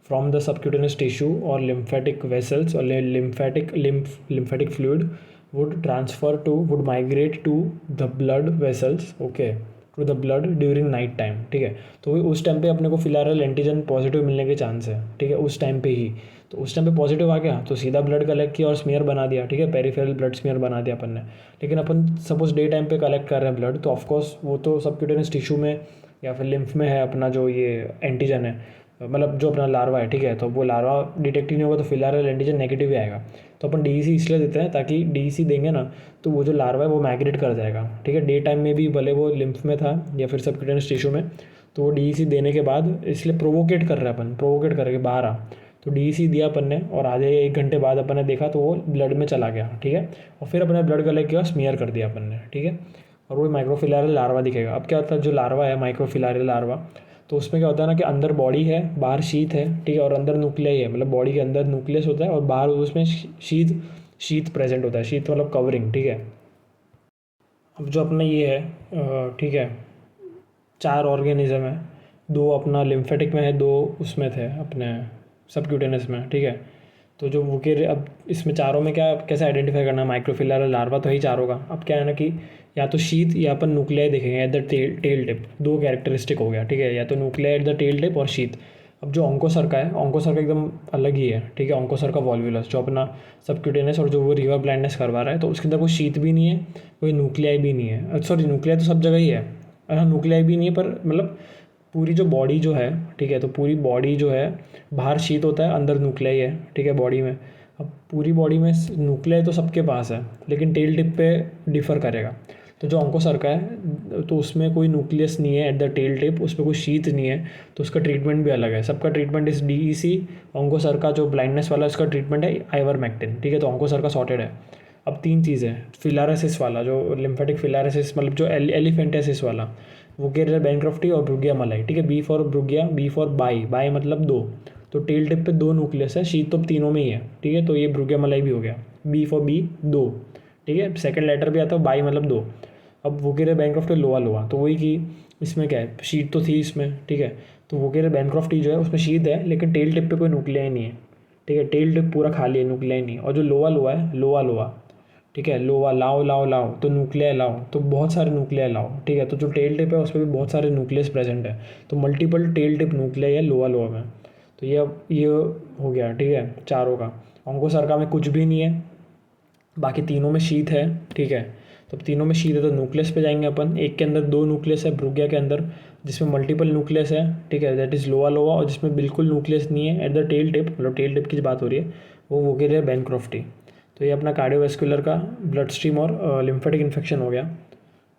from the subcutaneous tissue और लिम्फेटिक वेसल्स और lymphatic fluid would migrate to the blood vessels, okay, to the blood during night time, ठीक है। तो उस टाइम पे अपने को फिलारियल एंटीजन पॉजिटिव मिलने के चांस है, ठीक है, उस टाइम पे ही। तो उस टाइम पे पॉजिटिव आ गया तो सीधा ब्लड कलेक्ट किया और स्मीयर बना दिया, ठीक है, पेरिफेरल ब्लड स्मीयर बना दिया अपन ने। लेकिन अपन सपोज डे टाइम पे कलेक्ट कर रहे हैं ब्लड, तो ऑफकोर्स वो तो सबक्यूटेनियस टिश्यू में या फिर लिम्फ में है अपना जो ये एंटीजन है, मतलब जो अपना लार्वा है, ठीक है। तो वो लार्वा डिटेक्ट ही नहीं होगा, तो फिलारियल एंटीजन नेगेटिव ही आएगा। तो अपन DEC इसलिए देते हैं ताकि DEC देंगे ना, तो वो जो लार्वा है वो माइग्रेट कर जाएगा, ठीक है। डे टाइम में भी भले वो लिम्फ में था या फिर सबक्यूटेनियस टिश्यू में, तो वो DEC देने के बाद इसलिए प्रोवोकेट कर रहा है अपन, प्रोवोकेट करके बाहर आ। तो DEC दिया अपन ने, और आधे 1 घंटे बाद अपन ने देखा तो वो ब्लड में चला गया, ठीक है। और फिर अपने ब्लड कलेक्ट किया, स्मीयर कर दिया अपन ने, ठीक है। और वो माइक्रोफिलारियल लार्वा दिखेगा। अब क्या होता है, जो लार्वा है माइक्रोफिलारियल लार्वा, तो उसमें क्या होता है ना कि अंदर बॉडी है, बाहर शीथ है, ठीक है, और अंदर न्यूक्लियस है, मतलब बॉडी के अंदर न्यूक्लियस होता है और बाहर उसमें शीथ शीथ प्रेजेंट होता है, शीथ मतलब कवरिंग, ठीक है। अब जो अपना ये है, ठीक है, 4 ऑर्गेनिज्म है, 2 अपना लिम्फेटिक में है, 2 उसमें थे अपने सबक्यूटेनियस में, ठीक है। तो जो वो के अब इसमें चारों में क्या कैसे आइडेंटिफाई करना है, माइक्रोफिलर लार्वा तो ही चारों का। अब क्या है ना कि या तो शीथ या अपन न्यूक्लियाई देखेंगे at the tail tip, 2 characteristic हो गया, ठीक है, या तो nuclei at the tail tip और शीथ। अब जो ऑन्कोसर्का है, ऑन्कोसर्का एकदम अलग ही है, ठीक है। ऑन्कोसर्का वॉल्वुलस जो अपना सबक्यूटेनियस और जो वो रिवर ब्लाइंडनेस करवा रहा है, तो उसके अंदर कोई शीथ भी नहीं है, कोई न्यूक्लियाई भी नहीं है, सॉरी न्यूक्लियाई तो सब जगह ही है, हाँ न्यूक्लियाई भी नहीं है, पर मतलब पूरी जो बॉडी जो है, ठीक है, तो पूरी बॉडी जो है बाहर शीत होता है, अंदर न्यूक्लियाई है, ठीक है, बॉडी में। अब पूरी बॉडी में न्यूक्लियाई तो सबके पास है, लेकिन टेल टिप पे डिफ़र करेगा। तो जो ऑन्कोसर्का है तो उसमें कोई न्यूक्लियस नहीं है एट द टेल टिप, उसमें कोई शीथ नहीं है, तो उसका ट्रीटमेंट भी अलग है। सबका ट्रीटमेंट इस DEC। ऑन्कोसर्का जो ब्लाइंडनेस वाला उसका ट्रीटमेंट है आइवरमेक्टिन, ठीक है। तो ऑन्कोसर्का सॉर्टेड है। अब 3 चीज़ें, फिलारेसिस वाला जो लिम्फेटिक फिलारेसिस मतलब जो एलिफेंटेसिस वाला, वो गेरियर बैनक्रफ्टी और ब्रुगिया मलाई, ठीक है। B for brugia, B for bi, bi मतलब 2, तो टेल टिप पे 2 न्यूक्लियस है, शीथ तो तीनों में ही है, ठीक है। तो ये ब्रुगिया मलाई भी हो गया। बी फॉर बी 2, ठीक है। सेकंड लेटर भी आता है बाई मतलब 2। अब वो कह रहे बैनक्रफ्टी लोआ लोआ, तो वही कि इसमें क्या है, शीट तो थी इसमें, ठीक है। तो वो कह रहे बैनक्रफ्टी जो है उसमें शीट है लेकिन टेल टिप पे कोई न्यूक्लिया नहीं है, ठीक है। टेल टिप पूरा खाली है, न्यूक्लिया नहीं। और जो लोआ लोआ है, लोआ लोआ, ठीक है, लोआ लाओ लाओ लाओ, तो न्यूक्लिया लाओ, तो बहुत सारे न्यूक्लिया लाओ, ठीक है। तो जो टेल टिप है उस पर भी बहुत सारे न्यूक्लियस प्रेजेंट है, तो मल्टीपल टेल टिप न्यूक्लिया है लोआ लोआ में। तो ये हो गया, ठीक है, चारों का। ऑन्कोसर्का में कुछ भी नहीं है, बाकी तीनों में शीथ है, ठीक है। तो तीनों में शीथ है तो न्यूक्लियस पे जाएंगे अपन। एक के अंदर 2 न्यूक्लियस है ब्रुगिया के अंदर, जिसमें मल्टीपल न्यूक्लियस है, ठीक है, दैट इज़ लोआ लोआ। और जिसमें बिल्कुल न्यूक्लियस नहीं है एट द टेल टिप, मतलब टेल टिप की बात हो रही है, वो वोगेरिया बैनक्रफ्टी। तो ये अपना कार्डियोवैस्कुलर का ब्लड स्ट्रीम और लिम्फेटिक इन्फेक्शन हो गया,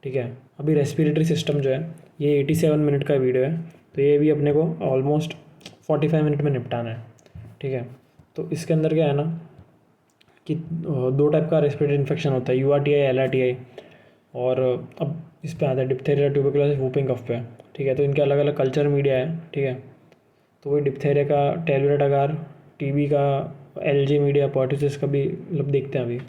ठीक है। अभी रेस्पिरेटरी सिस्टम जो है, ये 87 मिनट का वीडियो है, तो ये भी अपने को ऑलमोस्ट 45 मिनट में निपटाना है, ठीक है। तो इसके अंदर क्या है ना कि 2 टाइप का रेस्पिरेटरी इन्फेक्शन होता है, URTI LRTI। और अब इस पे आता है डिप्थेरिया ट्यूबरकुलोसिस वूपिंग कफ पे, ठीक है। तो इनके अलग अलग कल्चर मीडिया है, ठीक है। तो वही डिप्थेरिया का टेलुरेट अगार, TB का LG मीडिया, पर्टुसिस का भी मतलब देखते हैं अभी।